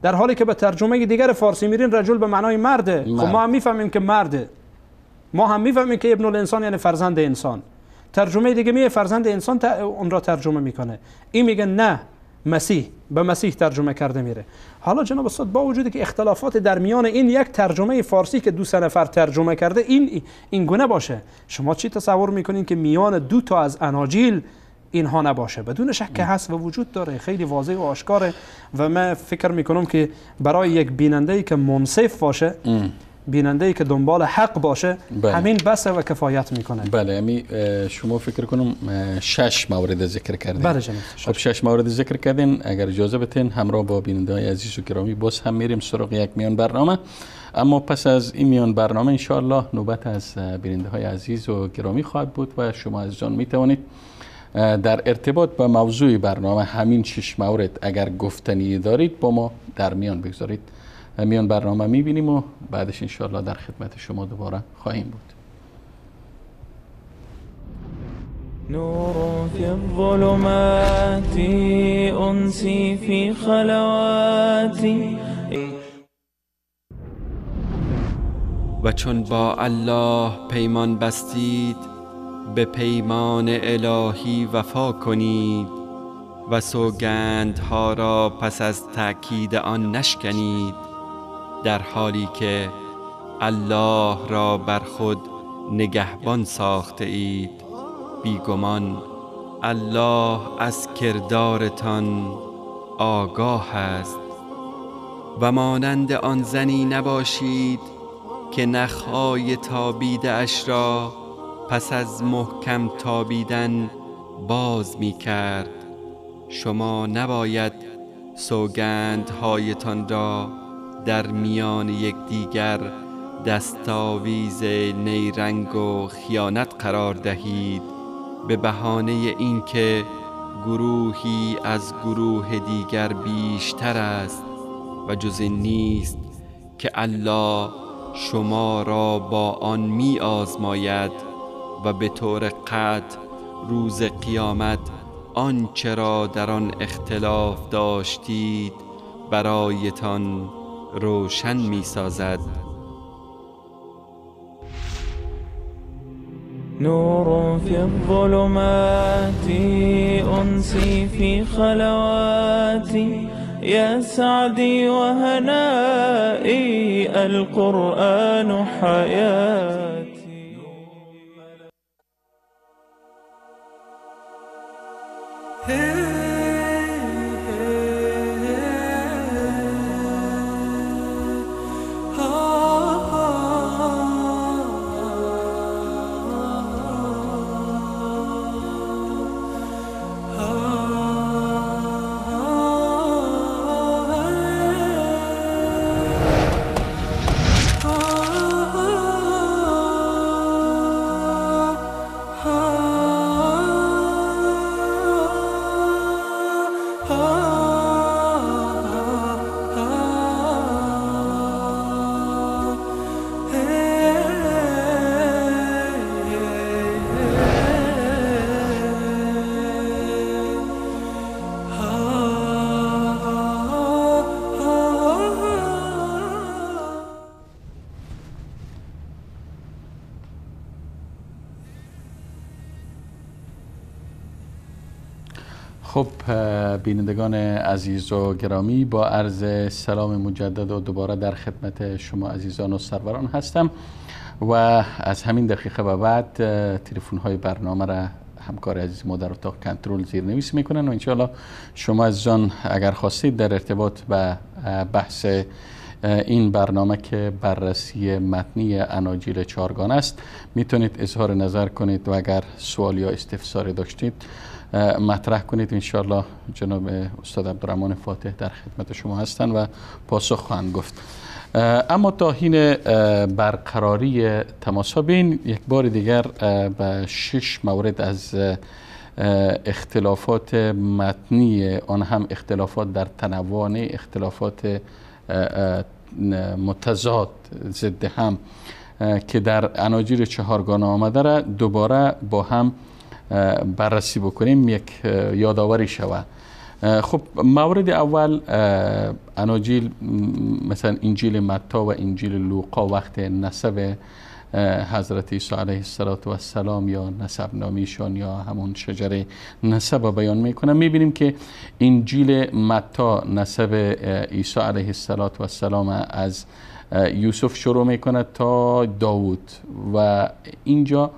در حالی که به ترجمه دیگر فارسی میرین رجل به معنای مرده. خب ما هم میفهمیم که مرده، ما هم میفهمیم که ابن الانسان یعنی فرزند انسان. ترجمه دیگه میگه فرزند انسان اون را ترجمه میکنه، این میگه نه مسیح به مسیح ترجمه کرده میره. حالا جناب استاد با وجودی که اختلافات در میان این یک ترجمه فارسی که دو نفر ترجمه کرده این گونه باشه، شما چی تصور میکنین که میان دو تا از اناجیل اینها نباشه؟ بدون شک هست و وجود داره، خیلی واضح و آشکاره. و من فکر میکنم که برای یک بیننده‌ای که منصف باشه، بیننده‌ای که دنبال حق باشه، همین بسه و کفایت میکنه. بله. شما فکر کنم 6 مورد ذکر کردین. بله جناب. خب 6 مورد ذکر کردین. اگر اجازه بدین همراه با بیننده‌های عزیز و گرامی باز هم میریم سراغ یک میان برنامه. اما پس از این میان برنامه ان شاء الله نوبت از بیننده‌های عزیز و گرامی خواهد بود و شما عزیزان میتوانید در ارتباط با موضوع برنامه همین 6 مورد اگر گفتنی دارید با ما در میان بگذارید. میان برنامه میبینیم و بعدش انشاءالله در خدمت شما دوباره خواهیم بود. نور في الظلمات أنسي في خلواتي. و چون با الله پیمان بستید به پیمان الهی وفا کنید و سوگندها را پس از تأکید آن نشکنید، در حالی که الله را بر خود نگهبان ساخته اید. بیگمان الله از کردارتان آگاه است. و مانند آن زنی نباشید که نخهای تابیده اش را پس از محکم تابیدن باز می کرد. شما نباید سوگندهایتان را در میان یکدیگر دستاویز نیرنگ و خیانت قرار دهید به بهانه اینکه گروهی از گروه دیگر بیشتر است و جز این نیست که الله شما را با آن می آزماید و به طور قطع روز قیامت آنچه را در آن اختلاف داشتید برایتان روشن می سازد. نور في الظلمات أنسي في خلواتي يا سعدي وهنائي القرآن حياتي. خب بینندگان عزیز و گرامی، با عرض سلام مجدد و دوباره در خدمت شما عزیزان و سروران هستم و از همین دقیقه به بعد تلفن های برنامه را همکار عزیز ما در اتاق کنترل زیرنویس میکنن و انشاءالله شما عزیزان اگر خواستید در ارتباط به بحث این برنامه که بررسی متنی اناجیل چهارگانه است میتونید اظهار نظر کنید و اگر سوال یا استفساری داشتید مطرح کنید. انشاءالله جناب استاد عبدالرحمن فاتح در خدمت شما هستند و پاسخ خواهند گفت. اما تا حین برقراری تماس ها بین یک بار دیگر به 6 مورد از اختلافات متنی، آن هم اختلافات در تنوع، اختلافات متضاد ضد هم که در اناجیل چهارگانه آمده را دوباره با هم بررسی بکنیم، یک یادآوری شود. خب مورد اول اناجیل مثلا انجیل متی و انجیل لوقا وقت نسب حضرت عیسی علیه السلام یا نسب نامیشان یا همون شجره نسب بیان میکنه، میبینیم که انجیل متی نسب عیسی علیه السلام از یوسف شروع میکنه تا داوود و اینجا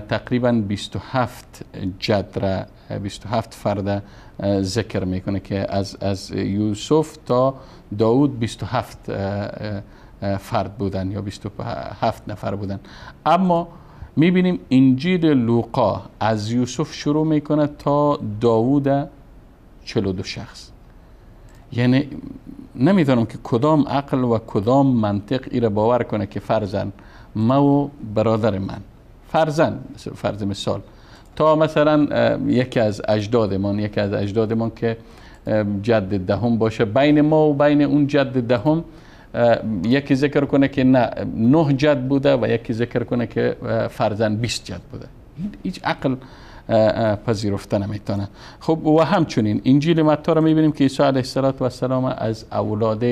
تقریبا 27 جد را 27 فرد ذکر میکنه که از یوسف تا داوود 27 فرد بودن یا 27 نفر بودن. اما میبینیم انجیل لوقا از یوسف شروع میکنه تا داوود 42 شخص. یعنی نمیدونم که کدام عقل و کدام منطق ایره باور کنه که فرزن ما و برادر من فرض مثال تا مثلا یکی از اجدادمان که جد دهم باشه، بین ما و بین اون جد دهم یکی ذکر کنه که نه 9 جد بوده و یکی ذکر کنه که فرزن 20 جد بوده. هیچ عقل پذیرفته نمیتونه. خب و همچنین انجیل متی را میبینیم که عیسی علیه السلام از اولاد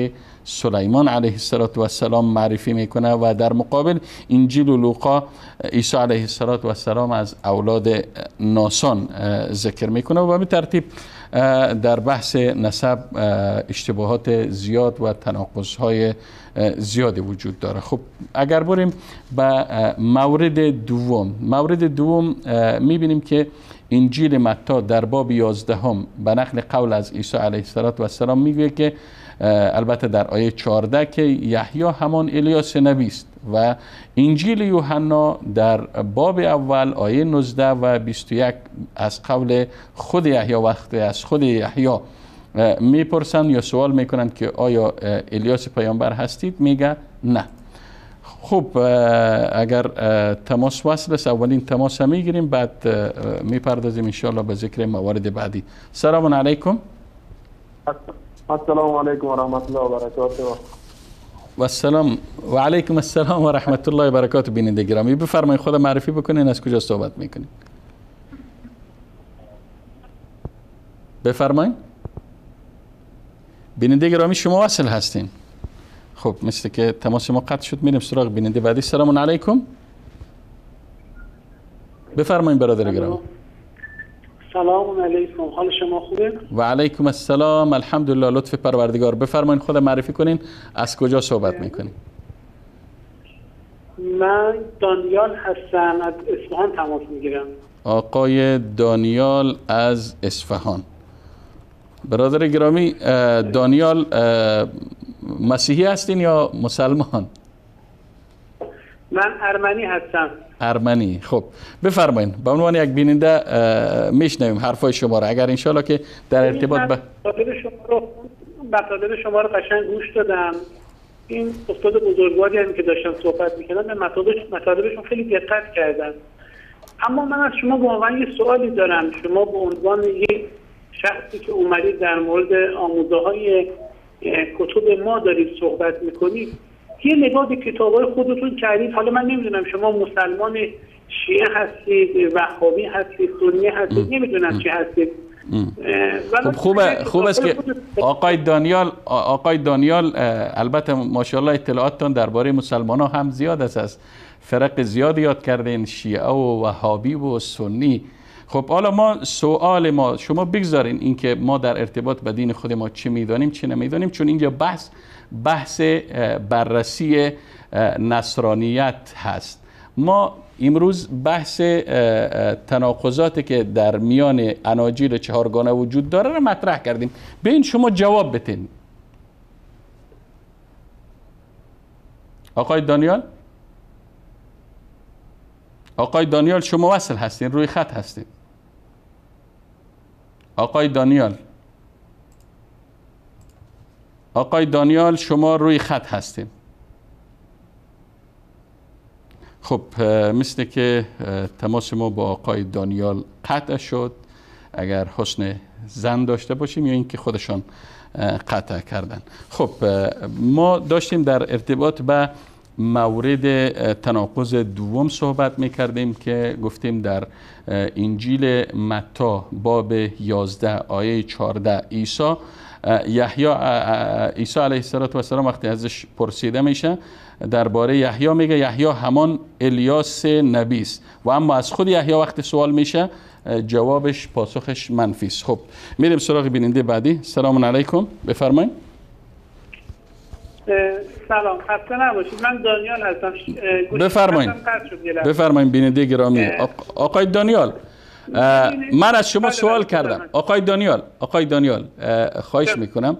سلیمان علیه السلام معرفی میکنه و در مقابل انجیل لوقا عیسی علیه السلام از اولاد ناسان ذکر میکنه و به ترتیب در بحث نسب اشتباهات زیاد و تناقض‌های زیادی وجود داره. خب اگر بریم به مورد دوم میبینیم که انجیل متی در باب 11 به نقل قول از عیسی علیه السلام میگه که البته در آیه 14 که یحیی همان الیاس نبی است و انجیل یوحنا در باب اول آیه 19 و 21 از قول خود یحیی وقتی از خود یحیی میپرسن یا سوال میکنن که آیا الیاس پیامبر هستید، میگه نه. خب اگر تماس وصل است اولین تماس میگیریم، بعد میپردازیم انشاءالله به ذکر موارد بعدی. سلام علیکم. السلام علیکم و رحمت الله و برکاته. و السلام و علیکم السلام و رحمت الله و برکاته. بیننده گرامی بفرمایید خود معرفی بکنین، از کجا صحبت میکنین؟ بفرمایید. بیننده گرامی شما وصل هستین. خب مثل که تماس ما قطع شد، میریم سراغ بیننده بعدی. سلام علیکم. بفرمایید برادر گرامی. سلام علیکم، حال شما خوبه؟ و علیکم السلام، الحمدلله، لطف پروردگار. بفرمایید خود معرفی کنین، از کجا صحبت میکنین؟ من دانیال هستم، از اصفهان تماس میگیرم. آقای دانیال از اصفهان. برادر گرامی دانیال مسیحی هستین یا مسلمان؟ من ارمنی هستم. ارمنی. خب بفرمایید به عنوان یک بیننده میشنویم حرفای شما را، اگر انشالله که در ارتباط به مطالب شما رو قشنگ گوش دادم. این استاد بزرگواری هم که داشتن صحبت میکردن به مطالبشون خیلی دقت کردن. اما من از شما واقعا یه سوالی دارم. شما به عنوان یک شخصی که اومدید در مورد آموزه های کتب ما دارید صحبت میکنید، یه نگاه به کتاب‌های خودتون کردید. حالا من نمیدونم شما مسلمان شیعه هستید، وهابی هستید، سنی هستید، نمیدونم چی هستید. خب خوب است که آقای دانیال البته ماشاءالله اطلاعاتتان درباره مسلمان ها هم زیاد است، از فرق زیاد یاد کردین، شیعه و وهابی و سنی. خب حالا ما سوال ما، شما بگذارین اینکه ما در ارتباط به دین خود ما چه میدانیم چه نمیدانیم، چون اینجا بحث بررسی نصرانیت هست. ما امروز بحث تناقضاتی که در میان اناجیل چهارگانه وجود داره رو مطرح کردیم. به این شما جواب بتین. آقای دانیال شما وصل هستین، روی خط هستین. آقای دانیال شما روی خط هستین. خب مثل که تماس ما با آقای دانیال قطع شد. اگر حسن زن داشته باشیم یا اینکه خودشان قطع کردن. خب ما داشتیم در ارتباط به مورد تناقض دوم صحبت میکردیم که گفتیم در انجیل متی باب 11 آیه 14 عیسی علیه السلام وقتی ازش پرسیده میشه درباره یحیی میگه یحیی همان الیاس نبی است، و اما از خود یحیی وقتی سوال میشه جوابش پاسخش منفی است. خب میریم سراغ بیننده بعدی. سلام علیکم، بفرمایید. سلام، خسته نباشید. من دانیال هستم. بفرمایید بیننده گرامی. آقای دانیال من از شما سوال کردم. آقای دانیال خواهش میکنم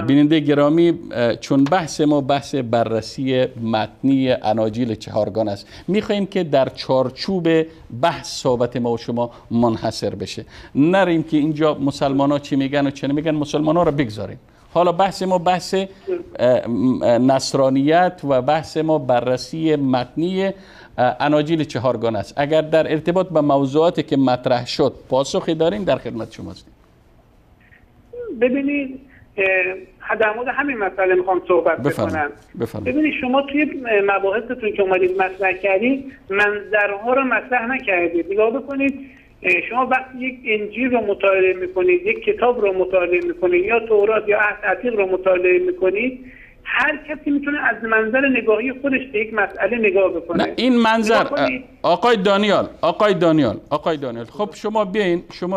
بیننده گرامی، چون بحث ما بحث بررسی متنی اناجیل چهارگانه است، میخواهیم که در چارچوب بحث صحبت ما و شما منحصر بشه، نریم که اینجا مسلمان ها چی میگن و چه نمیگن. مسلمان ها رو بگذاریم. حالا بحث ما بحث نصرانیت و بحث ما بررسی متنی اناجیل چهارگانه است. اگر در ارتباط با موضوعاتی که مطرح شد پاسخی داریم در خدمت شما هستیم. ببینید در مورد همین مسئله میخوام صحبت بکنم. ببینید شما توی مباحثتون که اومدید مطرح کردید منظرها رو مطرح نکردید. نگاه بکنید، شما وقتی یک انجیل رو مطالعه میکنید، یک کتاب رو مطالعه میکنید، یا تورات یا عهد عتیق رو مطالعه میکنید، هر کسی میتونه از منظر نگاهی خودش به یک مسئله نگاه بکنه. نه این منظر آقای دانیال خب شما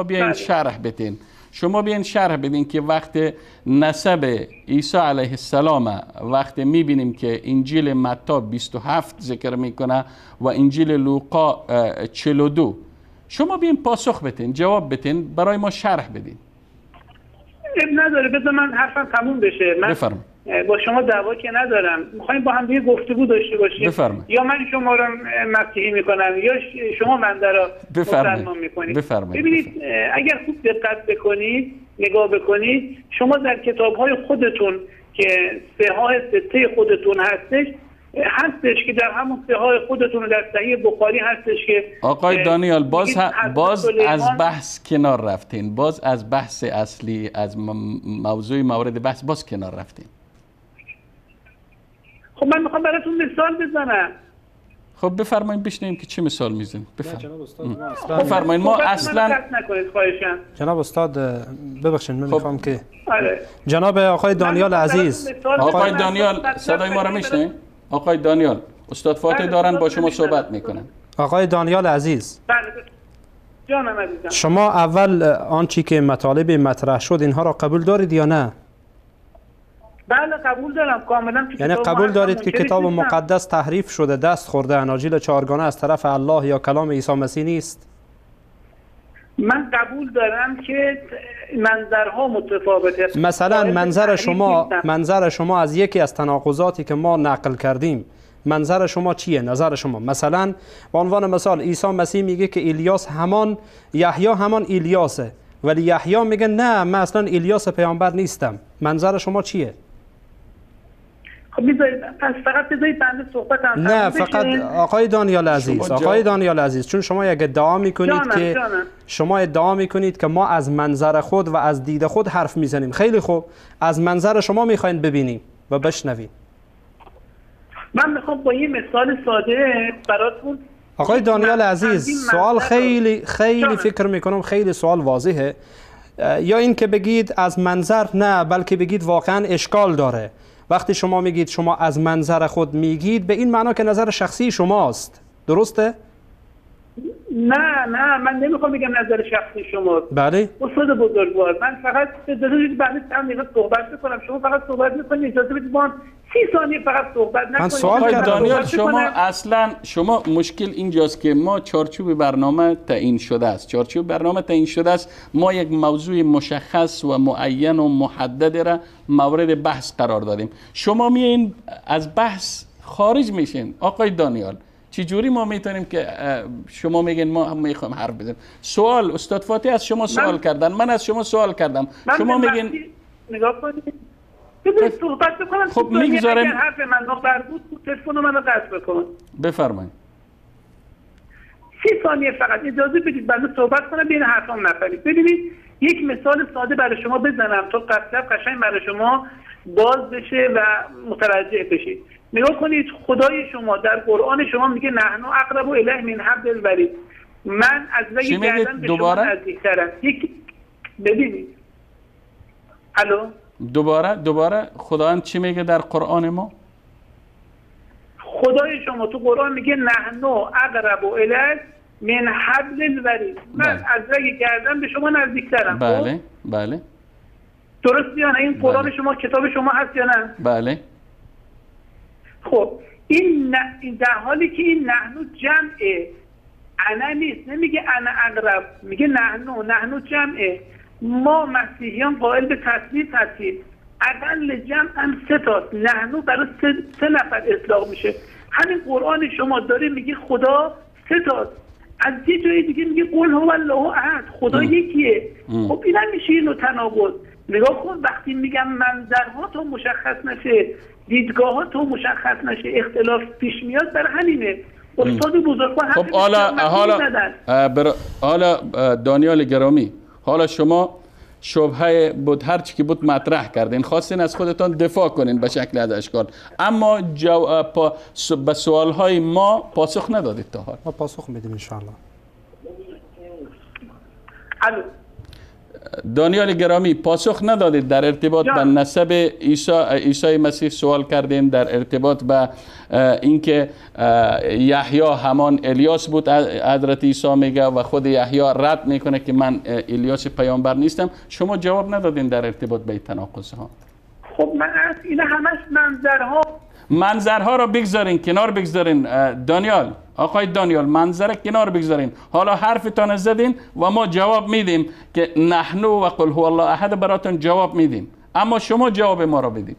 بیاین شرح بدین. شما بیاین شرح بدین که وقت نسب عیسی علیه السلام وقتی میبینیم که انجیل متی 27 ذکر میکنه و انجیل لوقا 42، شما بیاین پاسخ بدین، جواب بدین، برای ما شرح بدین. نداره، بذار من حرفم تموم بشه. من با شما دعوا که ندارم، میخوایم با هم دیگه گفتگو داشته باشیم. یا من شما رو مسیحی میکنم یا شما من را مسلمان میکنید. ببینید اگر خوب دقت بکنید، نگاه بکنید، شما در کتاب‌های خودتون که سته خودتون هستش که در همون سه‌های خودتون در صحیح بخاری هستش که آقای دانیال باز از بحث کنار رفتین، باز از بحث اصلی، از موضوع مورد بحث باز کنار رفتین. خب من میخوام براتون مثال بزنم. خب بفرمایید بشنویم که چه مثال میزنید. بفرمایید. ما اصلا جناب استاد ببخشید من میخوام که جناب آقای دانیال عزیز، آقای دانیال صدای ما رو میشنوید؟ آقای دانیال استاد فاتح دارن با شما صحبت میکنن. آقای دانیال عزیز، جانم عزیزم، شما اول آنچه که مطالب مطرح شد اینها را قبول دارید یا نه؟ بله قبول دارم کاملا. یعنی قبول دارید که کتاب مقدس تحریف شده، دست خورده، اناجیل چهارگانه از طرف الله یا کلام عیسی مسیح نیست؟ من قبول دارم که منظرها متفاوته. مثلا منظر شما از یکی از تناقضاتی که ما نقل کردیم، منظر شما چیه؟ نظر شما مثلا به عنوان مثال عیسی مسیح میگه که یحیی همان الیاسه، ولی یحیی میگه نه من اصلا الیاس پیامبر نیستم. منظر شما چیه؟ خب فقط بذارید بنده صحبتم. نه فقط آقای دانیال عزیز، چون شما یک ادعا میکنید که ما از منظر خود و از دید خود حرف میزنیم. خیلی خوب، از منظر شما میخواین ببینیم و بشنویم. من میخوام با یه مثال ساده براتون. آقای دانیال عزیز، سوال خیلی فکر میکنم خیلی سوال واضحه. یا این که بگید از منظر نه، بلکه بگید واقعا اشکال داره. وقتی شما میگید شما از منظر خود میگید، به این معنا که نظر شخصی شماست، درسته؟ نه من نمیخوام بگم نظر شخصی شما. بله استاد بزرگوار، من فقط اجازه بدید بعد چند دقیقه صحبت بکنم. شما فقط صحبت میکنید، اجازه بدید ما 30 ثانیه فقط صحبت نکنید. من سوال کردم دانیال، شما مشکل اینجاست که ما چارچوب برنامه تعیین شده است. چارچوب برنامه تعیین شده است، ما یک موضوع مشخص و معین و محدد را مورد بحث قرار دادیم. شما میایین از بحث خارج میشین. آقای دانیال، چجوری ما میتونیم که شما میگین ما هم میخوایم حرف بزنیم؟ سوال استاد فاتح از شما سوال کردن، من از شما سوال کردم، شما میگین نگاه کنید بذارید صحبت بکنم. خب میگذارم حرف من نقطه بود، تلفن منو قطع بکن. بفرمایید. 30 ثانیه فقط اجازه بدید بنده صحبت کنم بین حرفام نپرید. ببینید یک مثال ساده برای شما بزنم تا قشنگ برای شما باز بشه و متوجه بشید. نگاه کنید، خدای شما در قرآن شما میگه نحن اقرب الیه من حبل الورید. من از رگ گردن به شما نزدیکترم. ببینید الو دوباره خداوند چی میگه در قرآن ما؟ خدای شما تو قرآن میگه نحن اقرب الیه من حبل الورید. من از رگ گردن به شما نزدیکترم. بله درست یا نه؟ این قرآن شما کتاب شما هست یا نه؟ بله. خب این در حالی که این نحنو جمعه، انا نیست، نمیگه انا اقرب، میگه نحنو جمعه. ما مسیحیان قائل به تصویر هستیم. اقل جمع هم 3 تاست. نحنو برای 3 نفر اطلاق میشه. همین قرآن شما داره میگه خدا 3 تاست. از یه جای دیگه میگه قل هو الله احد، خدا یکیه. خب این هم میشه اینو تناقض. نگاه کن، وقتی میگم منظرها تو مشخص نشه، دیدگاه ها تو مشخص نشه، اختلاف پیش میاد. برای همینه استاد بزرگوار. خب حالا دانیال گرامی، حالا شما شبهه بود، هر چی که بود مطرح کردین، خواستین از خودتان دفاع کنین به شکل از اشکال، اما به سوالهای ما پاسخ ندادید تا حال. ما پاسخ میدیم ان شاء الله. الو دانیال گرامی، پاسخ ندادید در ارتباط به نسب عیسی مسیح سوال کردین، در ارتباط به اینکه یحیی همان الیاس بود حضرت عیسی میگه و خود یحیی رد میکنه که من الیاس پیامبر نیستم. شما جواب ندادین در ارتباط به تناقض ها. خب من این همش منظرها را بگذارین کنار، بگذارین دانیال، آقای دانیال، منظر کنار بگذارین. حالا حرفتان زدین و ما جواب میدیم که نحنو و قل هو الله احد براتون جواب میدیم، اما شما جواب ما را بدید.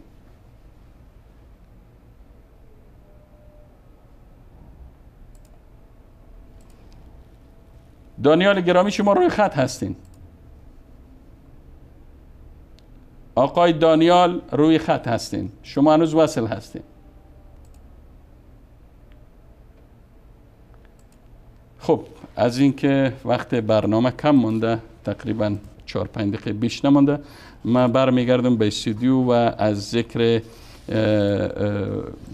دانیال گرامی، شما روی خط هستین. آقای دانیال روی خط هستین، شما هنوز وصل هستین. خب از اینکه وقت برنامه کم مونده، تقریبا 4-5 دقیقه بیش نمونده، من برمیگردم به استودیو و از ذکر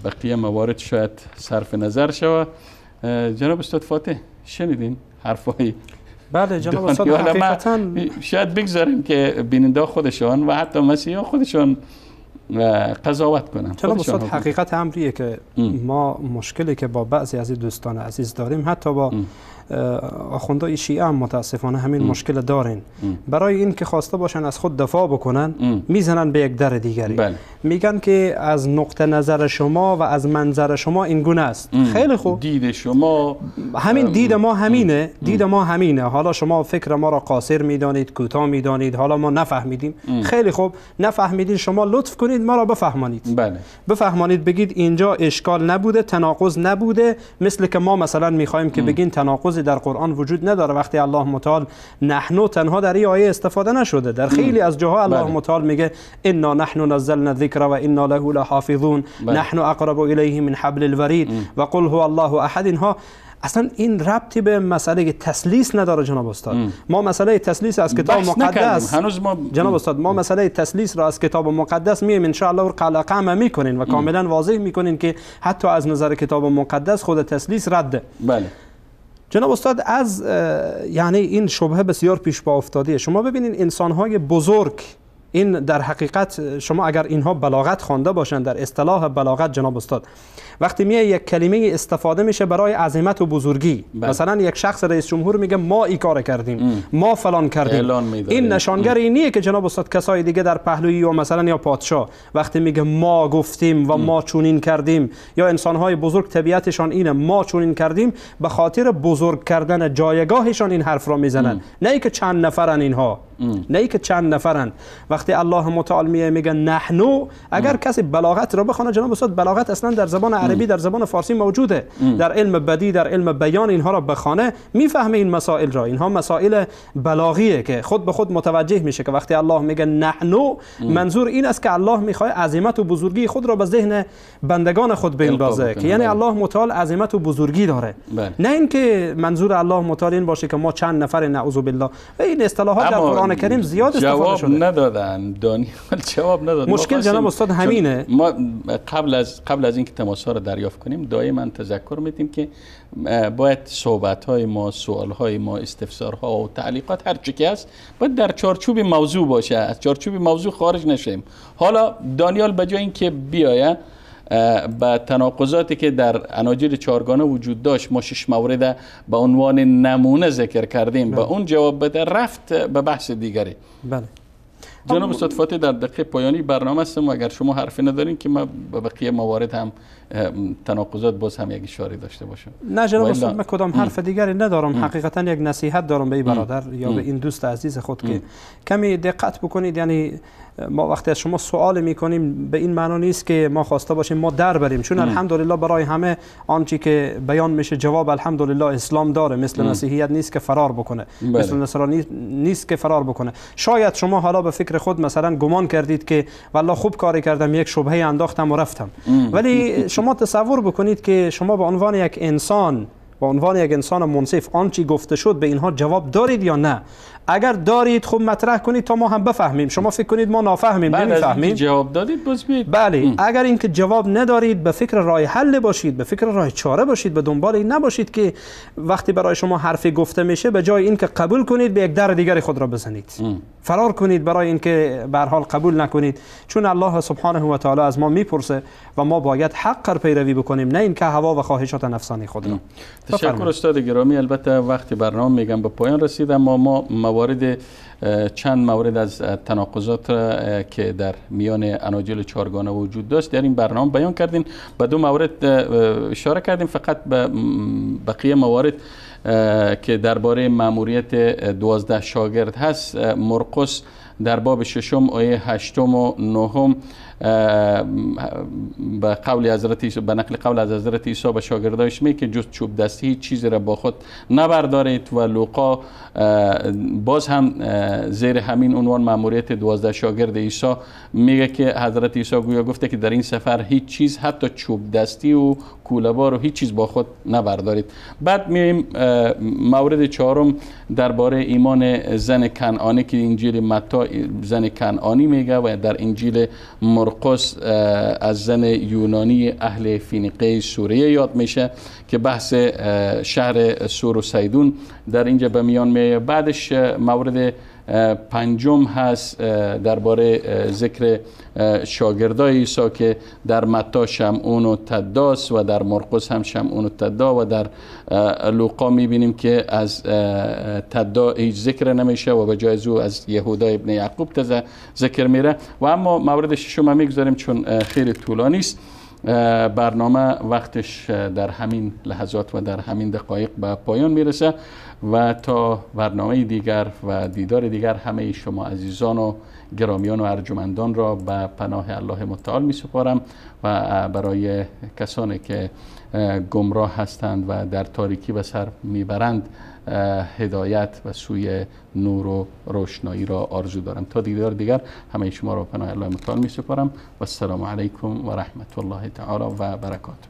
بقیه موارد شاید صرف نظر شود. جناب استاد فاتح، شنیدین حرفای؟ بله جناب استاد، حقیقتا شاید بگذاریم که بیننده خودشان و حتی مسیحیان خودشان قضاوت کنن. جناب استاد، حقیقت امریه که ما مشکلی که با بعضی از دوستان عزیز داریم، حتی با آخوندهای شیعه هم متاسفانه همین مشکل دارین. برای این که خواسته باشن از خود دفاع بکنن، میزنن به یک در دیگری. میگن که از نقطه نظر شما و از منظر شما این گونه است. خیلی خوب، دید شما همین دید ما همینه، دید ما همینه. حالا شما فکر ما را قاصر میدانید، کوتاه میدانید، حالا ما نفهمیدیم. خیلی خوب، نفهمیدین، شما لطف کنید ما را بفهمانید. بفهمانید، بگید اینجا اشکال نبوده، تناقض نبوده. مثل که ما مثلا میخوایم که بگین تناقض در قرآن وجود نداره، وقتی الله متعال نحنو تنها در این آیه استفاده نشده. در خیلی از جاها الله متعال میگه انا نحن نزلنا الذکر و انا له لحافظون، نحن اقرب الیه من حبل الورید و قل هو الله احد. اینها اصلا این ربطی به مسئله تسلیس نداره جناب استاد. ما مسئله تسلیس از کتاب مقدس جناب استاد، ما مسئله تسلیس را از کتاب مقدس میایم ان شاء الله قلقه میکنین و کاملا واضح میکنین که حتی از نظر کتاب مقدس خود تسلیس رده. بله جناب استاد، از یعنی این شبهه بسیار پیش پا افتاده. شما ببینید انسان‌های بزرگ، این در حقیقت شما اگر اینها بلاغت خوانده باشن، در اصطلاح بلاغت جناب استاد، وقتی میای یک کلمه استفاده میشه برای عظمت و بزرگی، مثلا یک شخص رئیس جمهور میگه ما این کار کردیم، ما فلان کردیم، این نشانگر اینیه که جناب استاد کسای دیگه در پهلوی یا مثلا یا پادشاه وقتی میگه ما گفتیم و ما چونین کردیم، یا انسانهای بزرگ طبیعتشان اینه ما چونین کردیم، به خاطر بزرگ کردن جایگاهشان این حرف را میزنن، نه ای که چند نفرن اینها، نه ای که چند نفرن. وقتی الله متعال میگه نحنو، اگر کسی بلاغت را بخونه جناب استاد، بلاغت اصلا در زبان عربی در زبان فارسی موجوده، در علم بدی در علم بیان اینها را بخونه میفهمه این مسائل را. اینها مسائل بلاغیه که خود به خود متوجه میشه که وقتی الله میگه نحنو، منظور این است که الله میخواد عظمت و بزرگی خود را به ذهن بندگان خود بندازه، که یعنی الله متعال عظمت و بزرگی داره، نه اینکه منظور الله متعال این باشه که ما چند نفر نعوذ بالله. این اصطلاحات در قرآن کریم زیاد استفاده شده. جواب ندادن دانیال، جواب نداد. مشکل جناب استاد همینه. ما قبل از اینکه تماس ها رو دریافت کنیم دائما تذکر میدیم که باید صحبت های ما، سوال های ما، استفسارها و تعلیقات هر چی که هست باید در چارچوب موضوع باشه، از چارچوب موضوع خارج نشیم. حالا دانیال بجای اینکه بیایه با تناقضاتی که در اناجیل چهارگانه وجود داشت، ما 6 مورد به عنوان نمونه ذکر کردیم، به اون جواب بده، رفت به بحث دیگری. بله جناب استاد فاتح، در دقیقه پایانی برنامه هستم و اگر شما حرفی ندارین که ما به بقیه موارد هم تناقضات باز هم یک اشاره داشته باشم. نه جناب استاد، من کدام حرف دیگری ندارم. حقیقتا یک نصیحت دارم به این برادر یا به این دوست عزیز خود که کمی دقت بکنید. یعنی ما وقتی از شما سوال میکنیم به این معنا نیست که ما خواسته باشیم ما در بریم، چون الحمدلله برای همه آنچه که بیان میشه جواب الحمدلله اسلام داره. مثل مسیحیت نیست که فرار بکنه، مثل نصرانی نیست که فرار بکنه. شاید شما حالا به فکر خود مثلا گمان کردید که والله خوب کاری کردم، یک شبهه انداختم و رفتم، ولی شما تصور بکنید که شما به عنوان یک انسان، به عنوان یک انسان منصف، آنچه گفته شد به اینها جواب دارید یا نه؟ اگر دارید خوب مطرح کنید تا ما هم بفهمیم. شما فکر کنید ما نافهمیم، نمیفهمیم. جواب دادید باز بید. بله. اگر اینکه جواب ندارید به فکر راه حل باشید، به فکر راه چاره باشید، به دنبال این نباشید که وقتی برای شما حرفی گفته میشه به جای اینکه قبول کنید به یک در دیگری خود را بزنید، فرار کنید برای اینکه به هر حال قبول نکنید، چون الله سبحانه و تعالی از ما میپرسه و ما باید حق را پیروی بکنیم، نه اینکه هوا و خواهشات نفسانی خود را. تشکر استاد گرامی. البته وقتی برنامه میگم به پایان رسید، اما ما موارد چند مورد از تناقضات که در میان اناجیل چهارگانه وجود داشت در این برنامه بیان کردیم. به 2 مورد اشاره کردیم، فقط به بقیه موارد که درباره مأموریت 12 شاگرد هست، مرقس در باب 6 آیه 8 و 9 به قول حضرت عیسی، به نقل قول از حضرت عیسی به شاگردایش میگه که جز چوب دستی هیچ چیزی را با خود نبردارید. و لوقا باز هم زیر همین عنوان مأموریت 12 شاگرد عیسی میگه که حضرت عیسی گویا گفته که در این سفر هیچ چیز، حتی چوب دستی و کوله‌بار و هیچ چیز با خود نبردارید. بعد میایم مورد 4 درباره ایمان زن کنعانی که انجیل متی زن کنعانی میگه و در انجیل مرقس از زن یونانی اهل فینیقه سوریه یاد میشه که بحث شهر سور و سیدون در اینجا به میان میاد. بعدش مورد 5 هست درباره ذکر شاگردای عیسی که در متی شمعون و تداس و در مرقس هم شمعون و تدا و در لوقا میبینیم که از تدا هیچ ذکر نمیشه و به جای او از یهودا ابن یعقوب ذکر میره. و اما مورد 6 میگذاریم چون خیلی طولانی است. برنامه وقتش در همین لحظات و در همین دقایق به پایان میرسه و تا برنامه دیگر و دیدار دیگر همه شما عزیزان و گرامیان و ارجمندان را به پناه الله متعال می سپارم و برای کسانی که گمراه هستند و در تاریکی به سر میبرند هدایت و سوی نور و روشنایی را آرزو دارم. تا دیدار دیگر همه شما را پناه الله متعال می سپارم و السلام علیکم و رحمت الله تعالی و برکاته.